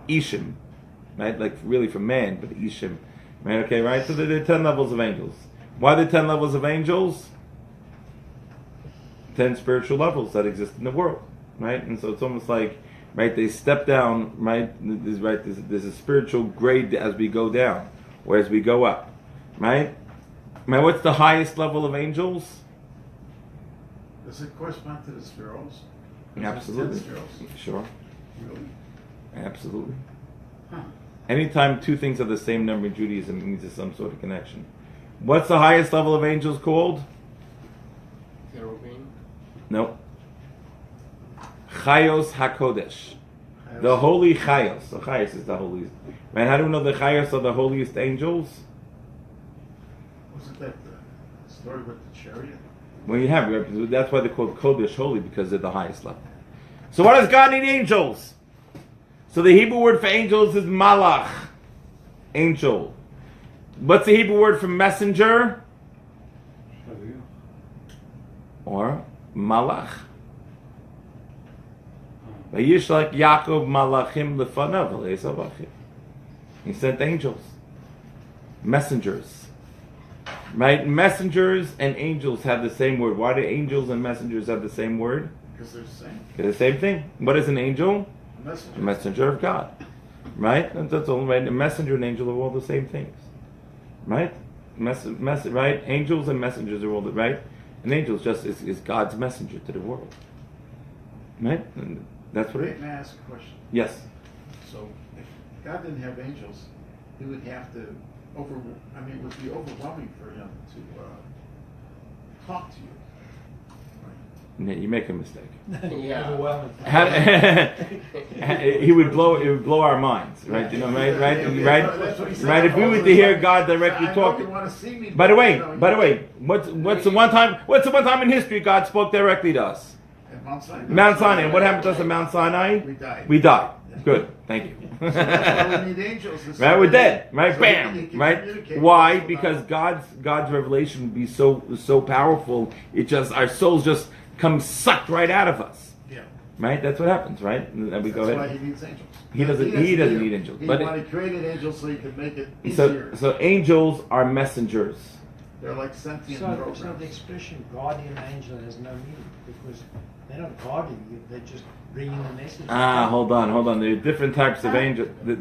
Ishim. Right, like really for man, but Ishim. Right, okay, right? So there are 10 levels of angels. Why are there 10 levels of angels? 10 spiritual levels that exist in the world. Right? And so it's almost like, right, they step down, right? There's a spiritual grade as we go down, or as we go up. Right? Now, what's the highest level of angels?
Does it correspond to the spheros?
Absolutely.
10 spheros?
Sure.
Really?
Absolutely.
Huh.
Anytime two things are the same number in Judaism, it means there's some sort of connection. What's the highest level of angels called?
Cherubim.
No. Chayos HaKodesh. The holy Chayos. So Chayos is the holiest. Man, how do we know the Chayos are the holiest angels?
Wasn't that the story with the chariot?
Well, you have, that's why they're called Kodesh, holy, because they're the highest level. So why does God need angels? So the Hebrew word for angels is malach, angel. What's the Hebrew word for messenger? Or malach. Vayishlach Yaakov malachim lefanav v'le'esav achim. He sent angels, messengers. Right? Messengers and angels have the same word. Why do angels and messengers have the same word?
Because they're the same.
They're the same thing. What is an angel?
A messenger.
A messenger of God. Right? That's all right. A messenger and angel are all the same things. Right? Right? Angels and messengers are all the right. An angel is God's messenger to the world. Right? And that's what it is.
May I ask a question?
Yes.
So, if God didn't have angels, He would have to it would be overwhelming for Him to talk to you.
Yeah, you make a mistake.
Yeah.
It would blow our minds, right? You know, right. If we were to hear God directly talk. By the way, what's the one time in history God spoke directly to us?
At Mount Sinai.
Mount Sinai. And what happened to us at Mount Sinai? We died. Good. Thank you.
So that's why we need angels.
Right, we're dead. Right,
So
bam. Right. Why? Because God's revelation would be so powerful. Our souls just come sucked right out of us.
Yeah.
Right. That's what happens. Right. And we go
That's
ahead.
why He needs angels.
He doesn't need angels.
He created angels so He could make it easier.
So angels are messengers.
They're like sentient
So
programs.
the expression guardian angel has no meaning because they're not guarding you; they're just bringing the message.
Hold on. There are different types of angels. There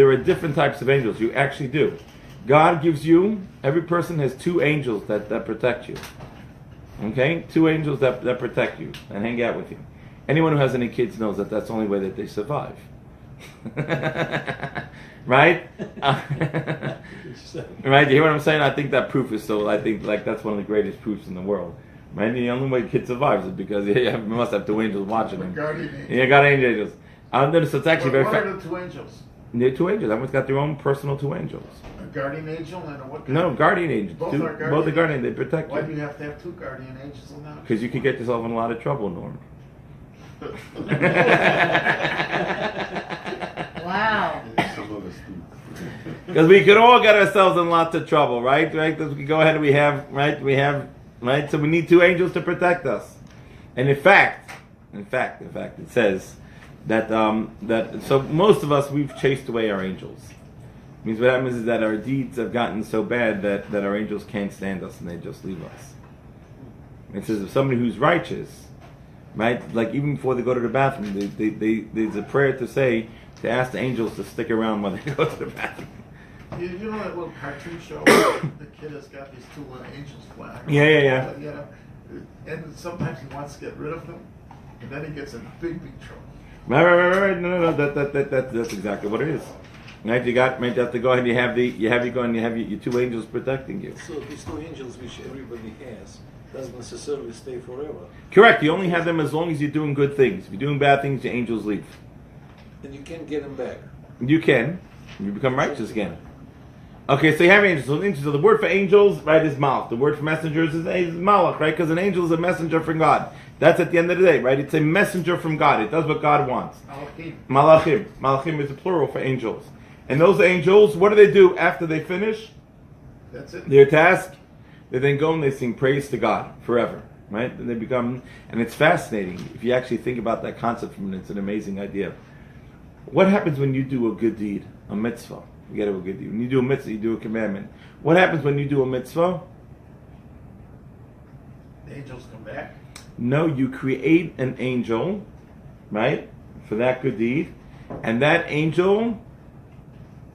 are different types of angels. You actually do. God gives you. Every person has two angels that protect you. Okay, two angels that protect you and hang out with you. Anyone who has any kids knows that that's the only way that they survive. Right? Right? You hear what I'm saying? I think that proof is I think like that's one of the greatest proofs in the world. Right? The only way a kid survives is because you must have two angels watching him.
Guardian angels.
Yeah, guardian angels. So it's actually very
What
fair.
are the two angels?
They're two angels. Everyone's got their own personal two angels.
A guardian angel and a what? kind
No,
of-
guardian angels.
Both
Two-
are guardian
both are guardian. They protect
Why do
you.
you have to have two guardian angels now?
Because you could get yourself in a lot of trouble, Norm.
Wow.
Some of us do.
Because we could all get ourselves in lots of trouble, right? Right? Because we can go ahead and we have, so we need two angels to protect us. And in fact, it says that so most of us, we've chased away our angels. It means what happens is that our deeds have gotten so bad that our angels can't stand us and they just leave us. It says if somebody who's righteous, right, like even before they go to the bathroom, there's a prayer to ask the angels to stick around when they go to the bathroom.
You know that little cartoon show where the kid has got these two little angels flying?
Yeah.
You know, and sometimes he wants to get rid of them, and then he gets in big trouble.
Right. No. That's exactly what it is. Right, you have to go ahead. You have your two angels protecting you.
So these two angels, which everybody has, doesn't necessarily stay forever.
Correct. You only have them as long as you're doing good things. If you're doing bad things, your angels leave.
And you can't get them back.
You can. You become righteous again. Okay, so you have angels. So the word for angels, right, is malach. The word for messengers is malach, right? Because an angel is a messenger from God. That's at the end of the day, right? It's a messenger from God. It does what God wants. Malachim. Malachim is a plural for angels. And those angels, what do after they finish?
That's it.
Their task, they then go and they sing praise to God forever, right? And they become, and it's fascinating. If you actually think about that concept from it, it's an amazing idea. What happens when you do a good deed, a mitzvah? You get a good deed. When you do a mitzvah, you do a commandment. What happens when you do a mitzvah?
The angels come back.
No, you create an angel, right, for that good deed. And that angel,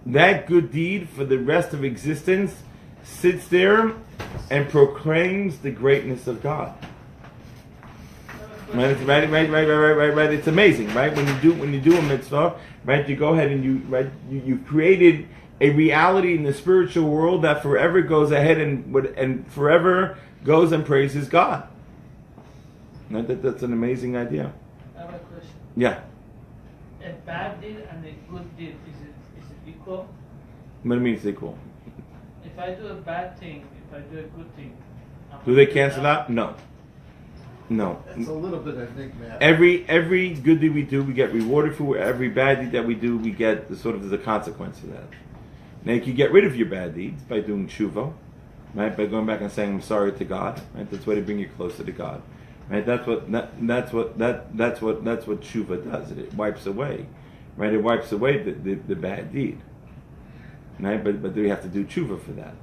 that good deed for the rest of existence, sits there and proclaims the greatness of God. Right. It's amazing, right? When you do a mitzvah, right? You go ahead and you've created a reality in the spiritual world that forever goes ahead and forever goes and praises God. Right? That's an amazing idea.
I have a question.
Yeah.
A bad deed and a good deed, is it equal?
What do you mean it's equal?
If I do a bad thing, if I do a good thing,
Do they cancel out? No. No.
It's a little bit enigmatic.
Every good deed we do, we get rewarded for. Every bad deed that we do, we get the consequence of that. Now you can get rid of your bad deeds by doing tshuva, right? By going back and saying I'm sorry to God, right? That's way to bring you closer to God, right? That's what tshuva does. It wipes away, right? It wipes away the bad deed, right? But we have to do tshuva for that.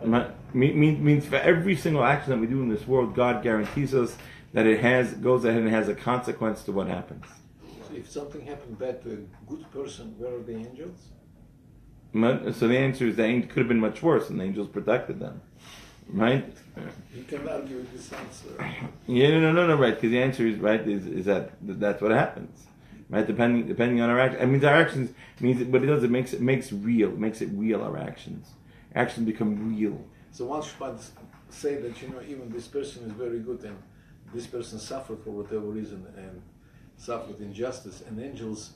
Right? Means for every single action that we do in this world, God guarantees us that it goes ahead and has a consequence to what happens.
So if something happened bad to a good person, where are the angels?
So the answer is it could have been much worse, and the angels protected them, right?
You can argue with this answer.
Yeah, no, right? Because the answer is right is that's what happens, right? Depending on our actions. I mean, our actions means what it does. It makes it real. Our actions become real.
So one should say that even this person is very good, and this person suffered for whatever reason and suffered injustice, and angels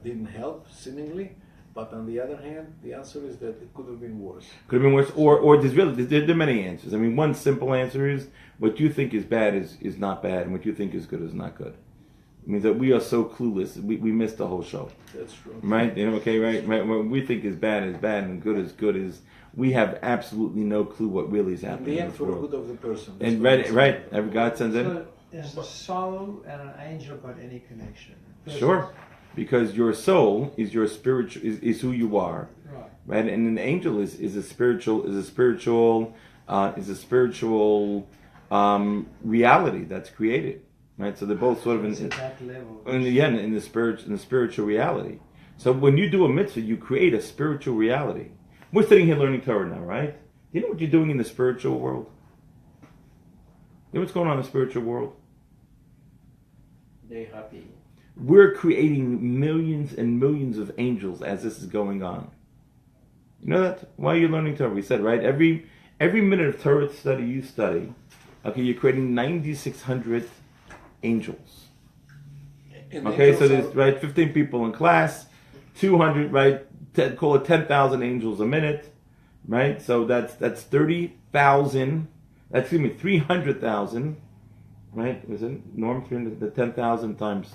didn't help seemingly. But on the other hand, the answer is that it could have been worse. Could have been worse,
or there are many answers. I mean, one simple answer is what you think is bad is not bad, and what you think is good is not good. It means that we are so clueless. We missed the whole show.
That's true.
Right? Right. What we think is bad, and good is. We have absolutely no clue what really is happening.
In the end, for the good of the person.
And right. Every God sends in.
So is the soul and an angel got any connection?
Sure. Because your soul is your spiritual is who you are, right? And an angel is a spiritual reality that's created, right? So they're both sort of in
that level.
In the spiritual reality. So when you do a mitzvah, you create a spiritual reality. We're sitting here learning Torah now, right? Do you know what you're doing in the spiritual world? You know what's going on in the spiritual world?
They're happy.
We're creating millions and millions of angels as this is going on. You know that? Why are you learning Torah? We said, right? Every minute of Torah study you study, okay, you're creating 9,600 angels. Okay, so there's 15 people in class, 200, right? Call it 10,000 angels a minute, right? So that's 30,000. 300,000. Right? Was it Norm 300? The 10,000 times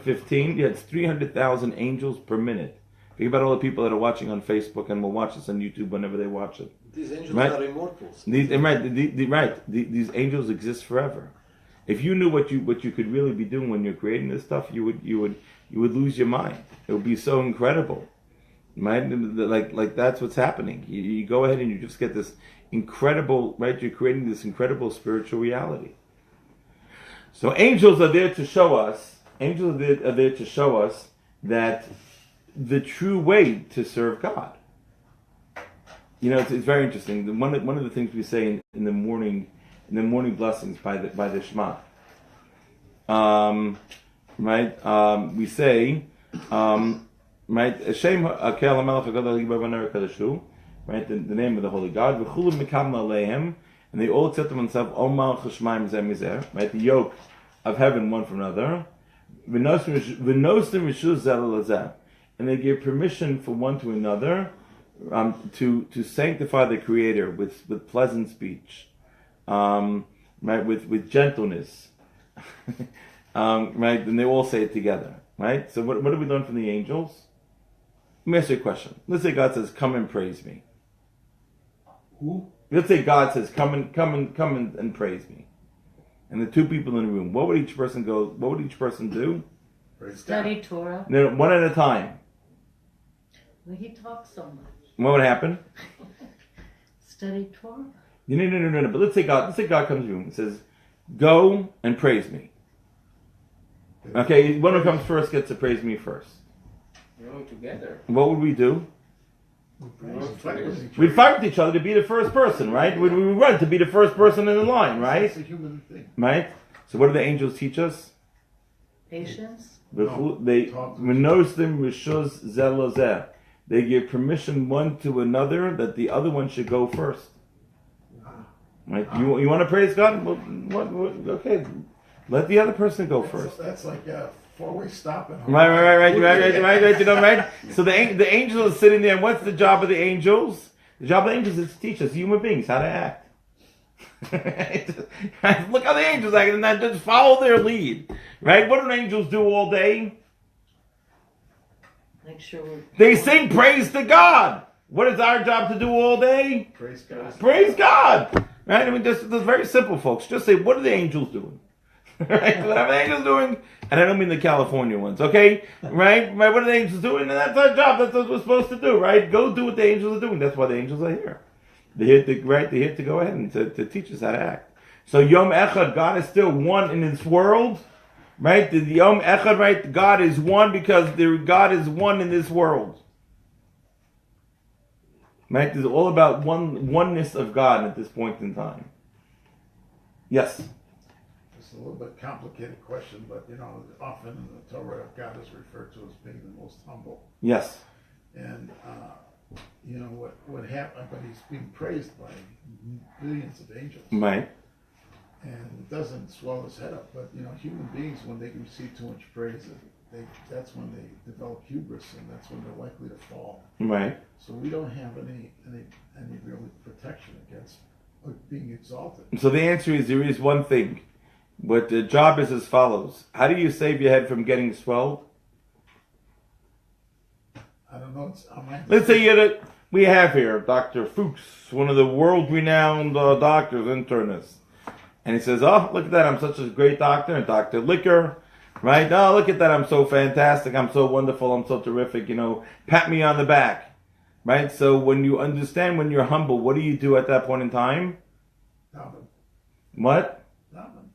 15. Yeah, it's 300,000 angels per minute. Think about all the people that are watching on Facebook and will watch this on YouTube whenever they watch it.
These angels are immortals.
These angels exist forever. If you knew what you could really be doing when you're creating this stuff, you would lose your mind. It would be so incredible, right? Like that's what's happening. You go ahead and you just get this incredible, right? You're creating this incredible spiritual reality. So angels are there to show us. Angels are there to show us that the true way to serve God. It's very interesting. One of the things we say in the morning blessings by the Shema. Right? We say, right? Hashem Hakel HaMelech HaGadol HaGibar HaKadoshu. Right? The name of the Holy God. V'chulu mikam aleihem. And they all accept themselves, Omar Chashmaim Zeh Mizeh, right? The yoke of heaven one from another. And they give permission for one to another to sanctify the Creator with pleasant speech, right? With gentleness, right? And they all say it together, right? So what do we learn from the angels? Let me ask you a question. Let's say God says, "Come and praise me."
Who?
Let's say God says, "Come and praise me," and the two people in the room. What would each person go? What would each person do?
Study Torah.
No, one at a time.
Well, he talks so much.
What would happen?
Study Torah.
No. But let's say God comes to you and says, "Go and praise me." Okay, one who comes first gets to praise me first.
We're all together.
What would we do? We'd fight with each other to be the first person, right? We'd run to be the first person in the line, right?
It's a human thing.
Right? So what do the angels teach us?
Patience. They
give permission one to another that the other one should go first. Right? You want to praise God? Well, okay. Let the other person go first.
That's like four-way stop in
Right. You know, right? So the angel is sitting there, and what's the job of the angels? The job of the angels is to teach us human beings how to act. Look how the angels act, and not just follow their lead. Right? What do angels do all day?
Make sure
They sing praise to God. What is our job to do all day?
Praise God.
Praise God. Right? I mean, this is very simple, folks. Just say, what are the angels doing? Right? What are the angels doing? And I don't mean the California ones, okay? Right? What are the angels doing? And that's our job. That's what we're supposed to do, right? Go do what the angels are doing. That's why the angels are here. They're here to go ahead and to teach us how to act. So Yom Echad, God is still one in this world. Right? The Yom Echad, right? God is one because God is one in this world. Right? It's all about oneness of God at this point in time. Yes?
It's a little bit complicated question, but often in the Torah, God is referred to as being the most humble.
Yes.
And what happened, but he's being praised by billions of angels.
Right.
And it doesn't swell his head up, but human beings, when they receive too much praise, that's when they develop hubris, and that's when they're likely to fall.
Right.
So we don't have any real protection against being exalted.
So the answer is there is one thing. What the job is as follows. How do you save your head from getting swelled?
I don't know.
Let's say we have here Dr. Fuchs, one of the world-renowned doctors, internists. And he says, oh, look at that, I'm such a great doctor. And Dr. Liquor, right? Oh, look at that, I'm so fantastic, I'm so wonderful, I'm so terrific, pat me on the back. Right? So when you understand, when you're humble, what do you do at that point in time?
Daven.
What?
Daven.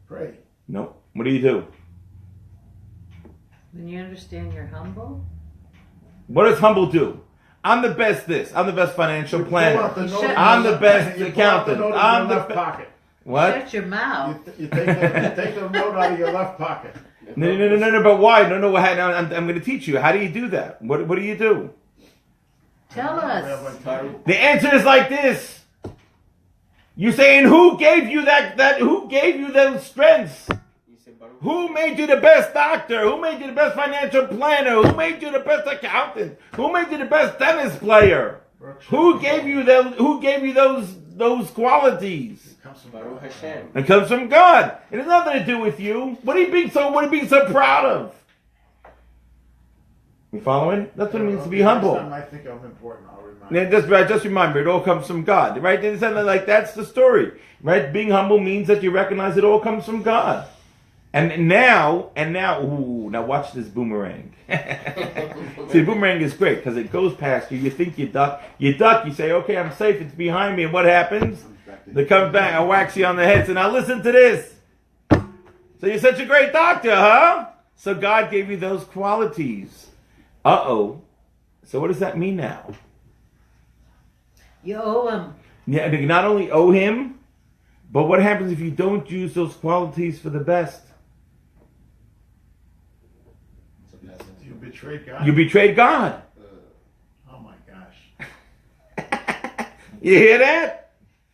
Pray.
No. What do you do?
when you understand you're humble.
What does humble do? I'm the best this. I'm the best financial planner. I'm the best accountant. I'm the
left pocket.
What?
Shut your mouth.
You take the note out of your left pocket.
No. But why? No. I'm going to teach you. How do you do that? What do you do?
Tell us.
The answer is like this. You say, and who gave you that? Who gave you those strengths? Who made you the best doctor? Who made you the best financial planner? Who made you the best accountant? Who made you the best tennis player? Who gave you them? Who gave you those qualities? It comes from God. It has nothing to do with you. What are you being so proud of? You following? That's what it means to be humble.
I think I'm important. I'll remind you.
Just remember, it all comes from God, right? It's like that's the story, right? Being humble means that you recognize it all comes from God. And now, now watch this boomerang. See, the boomerang is great because it goes past you. You think you duck, you say, okay, I'm safe, it's behind me. And what happens? They come back, I wax you on the head. So now listen to this. So you're such a great doctor, huh? So God gave you those qualities. Uh-oh. So what does that mean now?
You owe him.
Yeah, you not only owe him, but what happens if you don't use those qualities for the best?
You betrayed God.
You betrayed God.
Oh my gosh.
You hear that?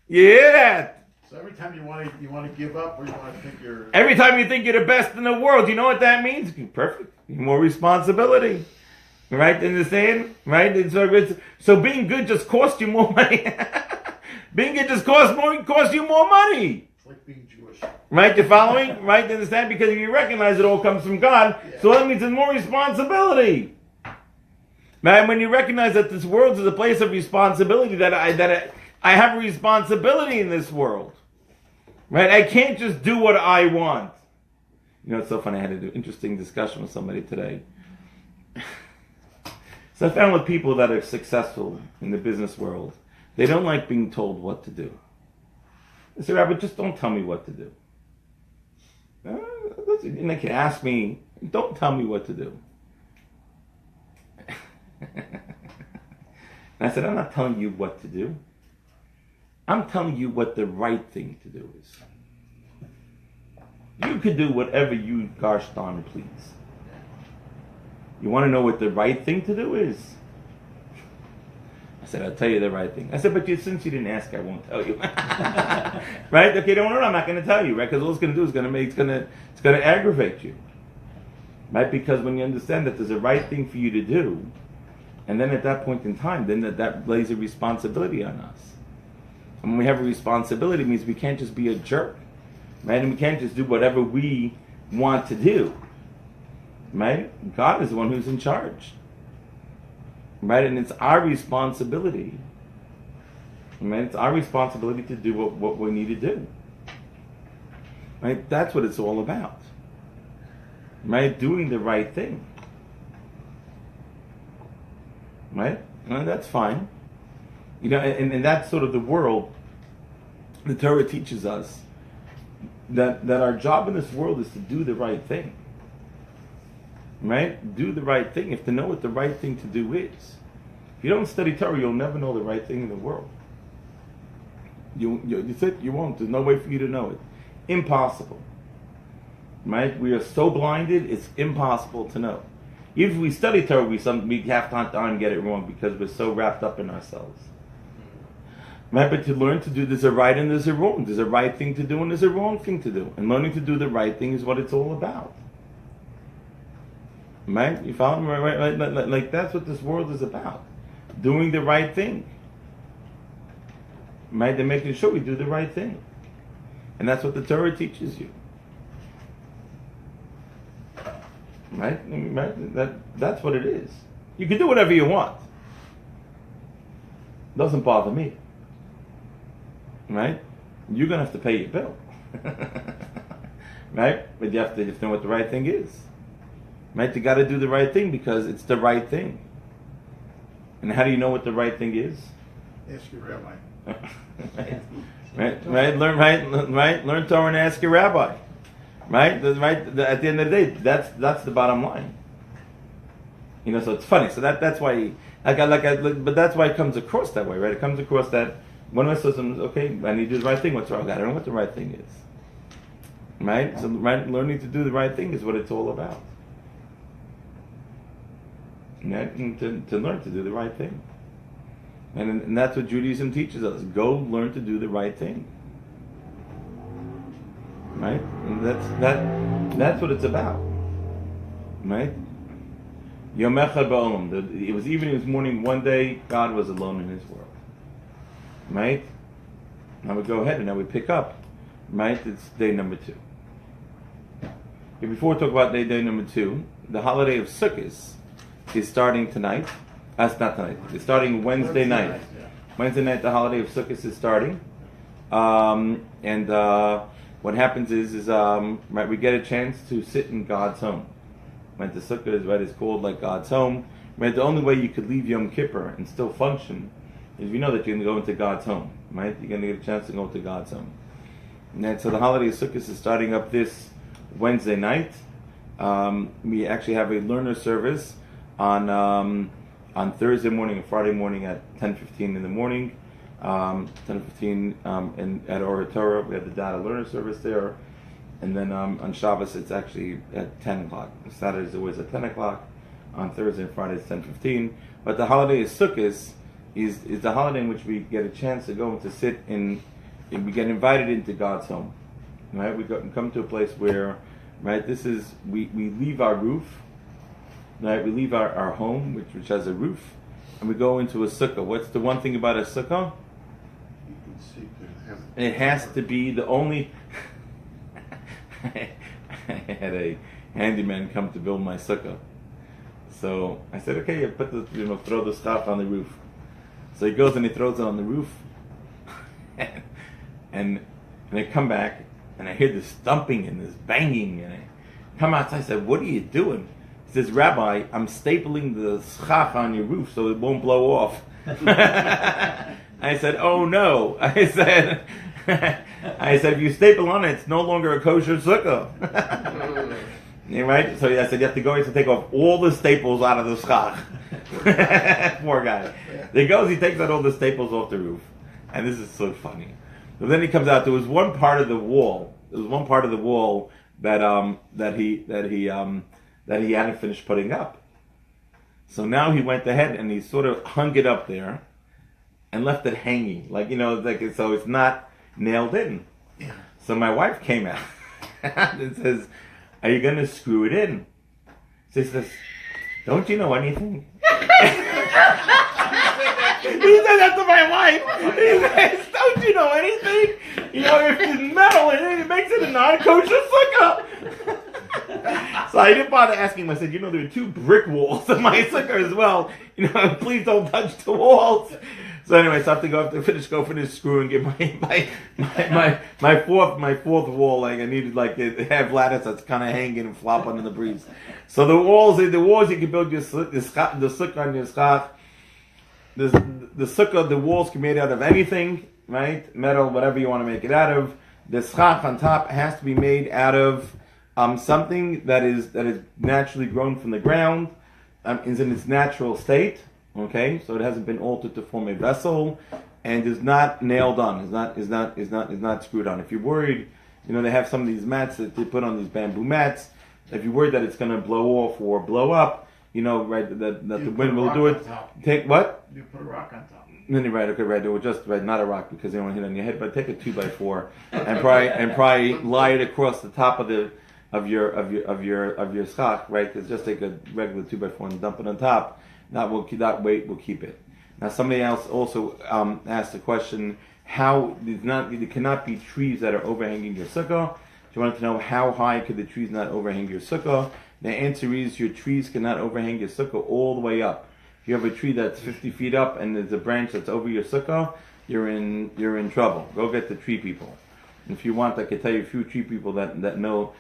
You hear that?
So every time you want to give up, or you want to think you're...
Every time you think you're the best in the world, you know what that means? Perfect. More responsibility. Right? Understand? Right? So being good just costs you more money. Being good just costs you more money.
It's like being Jewish.
Right? You're following? Right? Understand? Because if you recognize it all comes from God, so that means there's more responsibility. Man, when you recognize that this world is a place of responsibility, that I have a responsibility in this world. Right? I can't just do what I want. You know, it's so funny. I had an interesting discussion with somebody today. So I found with people that are successful in the business world, they don't like being told what to do. I say, Rabbi, just don't tell me what to do. And they can ask me, don't tell me what to do. And I said, I'm not telling you what to do. I'm telling you what the right thing to do is. You could do whatever you gosh darn please. You want to know what the right thing to do is? I said, I'll tell you the right thing. I said, but since you didn't ask, I won't tell you. Right? Okay, no, I'm not going to tell you, right? Because all it's going to do is it's going to aggravate you. right? Because when you understand that there's a right thing for you to do, and then at that point in time, then that lays a responsibility on us. And when we have a responsibility, it means we can't just be a jerk, right? And we can't just do whatever we want to do, right? God is the one who's in charge, right? And it's our responsibility, right? It's our responsibility to do what we need to do, right? That's what it's all about, right? Doing the right thing, right? And that's fine. You know, and that's sort of the world. The Torah teaches us that our job in this world is to do the right thing. Right? Do the right thing. If to know what the right thing to do is. If you don't study Torah, you'll never know the right thing in the world. You won't. There's no way for you to know it. Impossible. Right? We are so blinded, it's impossible to know. Even if we study Torah, we have to get it wrong because we're so wrapped up in ourselves. Right, but to learn to do, there's a right and there's a wrong. There's a right thing to do and there's a wrong thing to do. And learning to do the right thing is what it's all about. Right? You follow me? Right? Like that's what this world is about. Doing the right thing. Right? They're making sure we do the right thing. And that's what the Torah teaches you. Right? That's what it is. You can do whatever you want. Doesn't bother me. Right? You're going to have to pay your bill. Right? But you have to know what the right thing is. Right? You got to do the right thing because it's the right thing. And how do you know what the right thing is?
Ask your rabbi.
Right? Learn Torah and ask your rabbi. Right? At the end of the day, that's the bottom line. You know, so it's funny. So that's why, but that's why it comes across that way, right? It comes across that one of my systems, okay, I need to do the right thing. What's wrong? I don't know what the right thing is. Right? So learning to do the right thing is what it's all about. Right? And to learn to do the right thing. And that's what Judaism teaches us. Go learn to do the right thing. Right? And that's what it's about. Right? Yom Echad Ba'olam. It was evening, it was morning, one day, God was alone in his world. Right? Now we go ahead and now we pick up. Right? It's day number 2. Before we talk about day number 2, the holiday of Sukkot is starting tonight. That's not tonight. It's starting Wednesday night. Wednesday night, the holiday of Sukkot is starting. And what happens is right, we get a chance to sit in God's home. Right, the Sukkot is right, it's called like God's home. Right, the only way you could leave Yom Kippur and still function is if you know that you're going to go into God's home. Right, you're going to get a chance to go into God's home. And so the holiday of Sukkot is starting up this Wednesday night. We actually have a learner service on Thursday morning and Friday morning at 10:15 in the morning. 10:15 at Torah, we have the data learner service there, and then on Shabbos it's actually at 10 o'clock. Saturday is always at 10 o'clock. On Thursday and Friday it's 10:15. But the holiday of Sukkot is the holiday in which we get a chance to go and to sit in. We get invited into God's home. Right, we come to a place where, right, this is we leave our roof. Right, we leave our home, which has a roof, and we go into a sukkah. What's the one thing about a sukkah? It has to be the only. I had a handyman come to build my sukkah, so I said, "Okay, throw the stuff on the roof." So he goes and he throws it on the roof, and I come back and I hear this thumping and this banging, and I come outside. I said, "What are you doing?" He says, "Rabbi, I'm stapling the schach on your roof so it won't blow off." I said, "Oh no!" I said, "If you staple on it, it's no longer a kosher sukkah." Right? So I said, "You have to go to take off all the staples out of the schach." Poor guy. He goes, he takes out all the staples off the roof, and this is so funny. So then he comes out. There was one part of the wall. that he hadn't finished putting up. So now he went ahead and he sort of hung it up there and left it hanging, so it's not nailed in. So my wife came out and says, "Are you going to screw it in?" So he says, "Don't you know anything?" He said that to my wife. He says, "Don't you know anything? You know, if it's metal in it, it makes it a non-kosher sukkah." So I didn't bother asking him. I said, "You know, there are 2 brick walls in my sukkah as well. You know, please don't touch the walls." So anyway, so I have to go finish screwing, get my fourth wall. Like I needed like to have lattice that's kind of hanging and flopping in the breeze. So the walls you can build the sukkah on your schach. The sukkah, the walls can be made out of anything, right? Metal, whatever you want to make it out of. The schach on top has to be made out of something that is naturally grown from the ground, is in its natural state. Okay, so it hasn't been altered to form a vessel, and is not nailed on. Is not screwed on. If you're worried, you know they have some of these mats that they put on these bamboo mats. If you're worried that it's going to blow off or blow up, you know, right, that the wind will do it. Take what?
You put a rock on top.
Then you're right, okay, right. Or just right, not a rock because they don't hit on your head, but take a 2x4 and probably lie it across the top of your schach, right? Because just take a regular 2x4 and dump it on top. That weight will keep it. Now somebody else also asked the question: how there cannot be trees that are overhanging your sukkah. If you wanted to know how high could the trees not overhang your sukkah, the answer is your trees cannot overhang your sukkah all the way up. If you have a tree that's 50 feet up and there's a branch that's over your sukkah, you're in trouble. Go get the tree people. And if you want, I could tell you a few tree people that know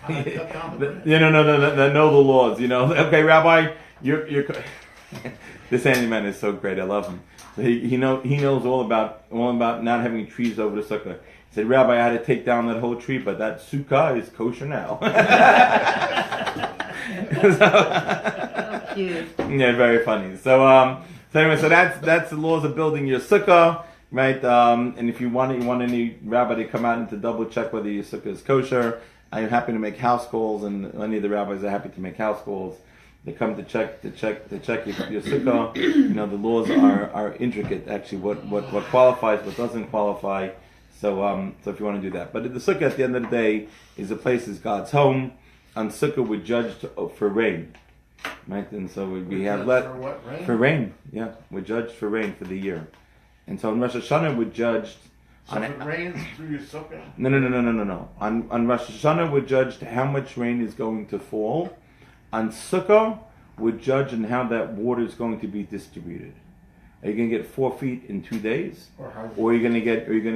that know the laws. You know, okay, Rabbi, you're this handyman is so great. I love him. So he knows all about not having trees over the sukkah. He said, "Rabbi, I had to take down that whole tree, but that sukkah is kosher now." So cute. Yeah, very funny. So anyway, so that's the laws of building your sukkah, right? And if you want any rabbi to come out and to double check whether your sukkah is kosher, I am happy to make house calls, and any of the rabbis are happy to make house calls. They come to check your sukkah. You know, the laws are intricate. Actually, what qualifies, what doesn't qualify. So if you want to do that, but the sukkah at the end of the day is God's home. On sukkah we're judged for rain, right? And so we have for rain. Yeah, we're judged for rain for the year. And so on Rosh Hashanah we're judged.
So if it rains through your sukkah?
No. On Rosh Hashanah we're judged how much rain is going to fall. On Sukkah, we're judged on how that water is going to be distributed. Are you going to get 4 feet in 2 days, or are you going to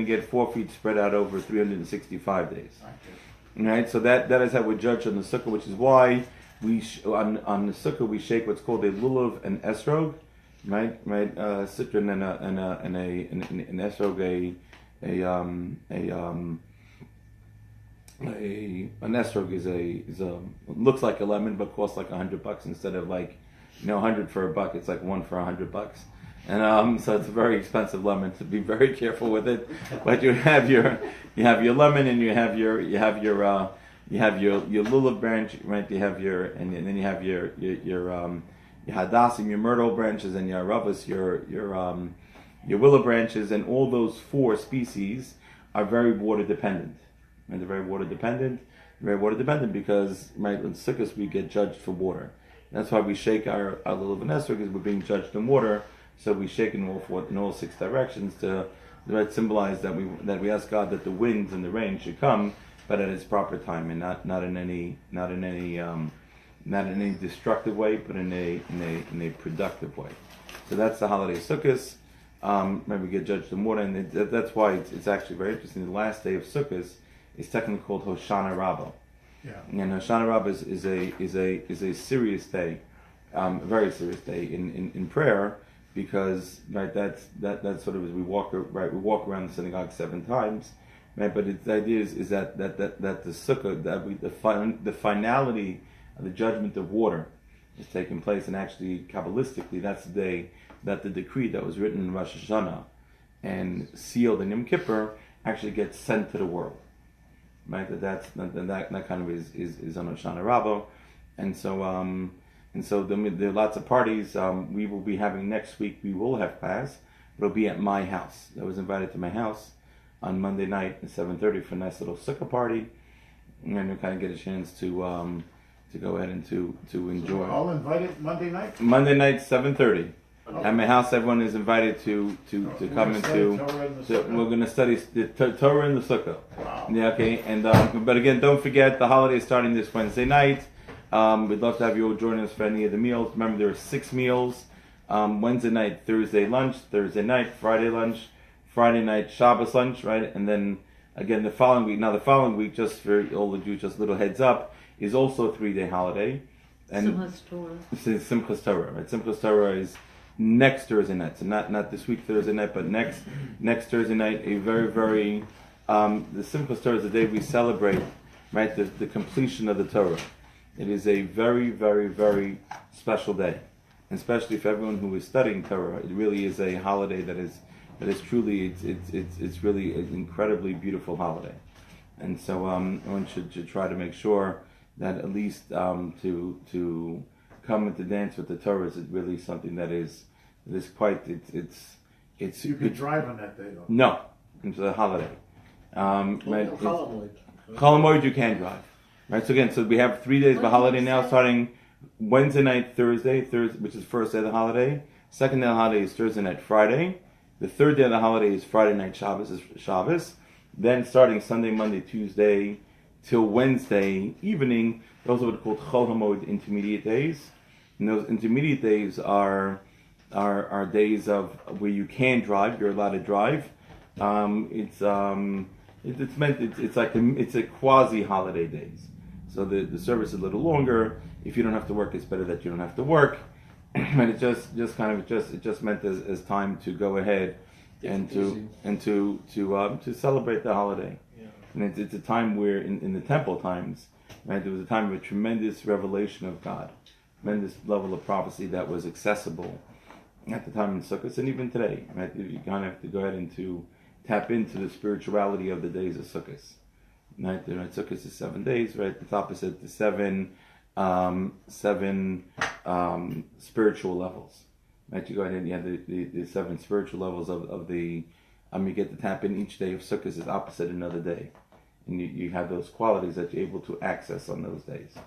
get 4 feet spread out over 365 days? Okay. Right. So that is how we're judged on the Sukkah, which is why on the Sukkah we shake what's called a lulav and esrog, right? Citron and an esrog an esrog is a looks like a lemon but costs like $100 instead of like $100 for $1. It's like 1 for $100, and so it's a very expensive lemon. To be very careful with it. But you have your lemon, and you have your lulav branch, right? You have and then you have your hadassim, your myrtle branches, and your aravas, your willow branches, and all those 4 species are very water dependent. And they're very water dependent because, right, in Sukkot we get judged for water. That's why we shake our little Vanessa, because we're being judged in water. So we shake in all 6 directions to symbolize that we ask God that the winds and the rain should come, but at its proper time, and not in any destructive way, but in a productive way. So that's the holiday Sukkot. We get judged in water, and that's why it's actually very interesting. The last day of Sukkot is technically called Hoshana Rabbah. Yeah. And Hoshana Rabbah is a serious day, a very serious day in prayer, because right that's sort of as we walk around the synagogue 7 times, right? But the idea is that the sukkah, the finality of the judgment of water is taking place, and actually Kabbalistically that's the day that the decree that was written in Rosh Hashanah and sealed in Yom Kippur actually gets sent to the world. Right, that kind of is on Hoshana Rabbah, and so there are lots of parties. We will be having next week. We will have class. It'll be at my house. I was invited to my house on Monday night at 7:30 for a nice little sukkah party, and we'll kind of get a chance to to go ahead and to enjoy.
We're all invited Monday night?
Monday night, 7:30.
Okay.
At my house, everyone is invited to come into. We're going to study the Torah in the Sukkah.
Wow.
Yeah, okay. And but again, don't forget the holiday is starting this Wednesday night. We'd love to have you all join us for any of the meals. Remember, there are 6 meals: Wednesday night, Thursday lunch, Thursday night, Friday lunch, Friday night, Shabbos lunch, right? And then again the following week. Now the following week, just for all the Jews, just a little heads up, is also a 3-day holiday. And
Simchas Torah.
This is Simchas Torah, right? Simchas Torah is next Thursday night, so not this week Thursday night, but next Thursday night. A very very the Simchas Torah is the day we celebrate, right? The completion of the Torah. It is a very very very special day, and especially for everyone who is studying Torah. It really is a holiday that is truly it's really an incredibly beautiful holiday, and so one should try to make sure that at least to come and to dance with the Torah is really something that is quite it's
You can drive on that day though.
no, it's a holiday.
Cholamoid.
Cholamoid you can drive, right? So again, so we have 3 days of a holiday now, starting Wednesday night, Thursday, which is the first day of the holiday. Second day of the holiday is Thursday night, Friday. The third day of the holiday is Friday night, Shabbos. Then starting Sunday, Monday, Tuesday till Wednesday evening, those are what are called Chol HaMoed intermediate days. And those intermediate days are days of where you can drive. You're allowed to drive. It's a quasi holiday days. So the service is a little longer. If you don't have to work, it's better that you don't have to work. And it just meant as time to go ahead and to celebrate the holiday.
Yeah.
And it's a time where in the temple times, right, there was a time of a tremendous revelation of God, tremendous level of prophecy that was accessible at the time in Sukkot, and even today, right? You kind of have to go ahead and to tap into the spirituality of the days of Sukkot. Right? Sukkot is 7 days, right? It's opposite the seven spiritual levels. Right? You go ahead and you have the 7 spiritual levels of the. You get to tap in each day of Sukkot is opposite another day, and you have those qualities that you're able to access on those days.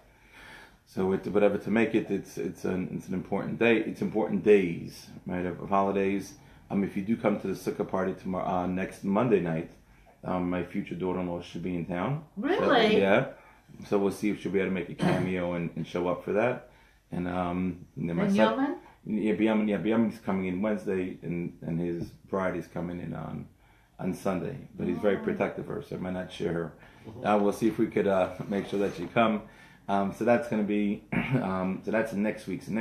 So whatever to make it, it's an important day. It's important days, right, of holidays. If you do come to the Sukkah party tomorrow, next Monday night, my future daughter-in-law should be in town.
Really?
So, yeah. So we'll see if she'll be able to make a cameo and show up for that. And then my son, B'yamin is coming in Wednesday, and his bride is coming in on Sunday. But he's very protective of her, so I might not share her. We'll see if we could make sure that she come. So that's going to be so that's next week. So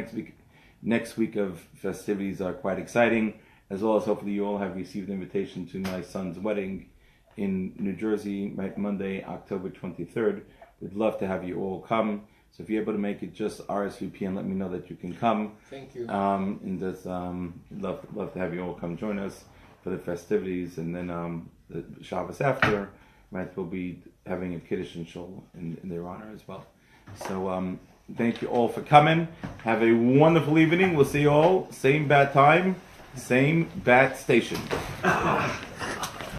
next week of festivities are quite exciting, as well as hopefully you all have received an invitation to my son's wedding in New Jersey, right, Monday, October 23rd. We'd love to have you all come. So if you're able to make it, just RSVP and let me know that you can come.
Thank you.
And just love to have you all come join us for the festivities, and then the Shabbos after, right, we'll be having a Kiddush and Shul in their honor as well. So thank you all for coming. Have a wonderful evening. We'll see you all same bat time, same bat station.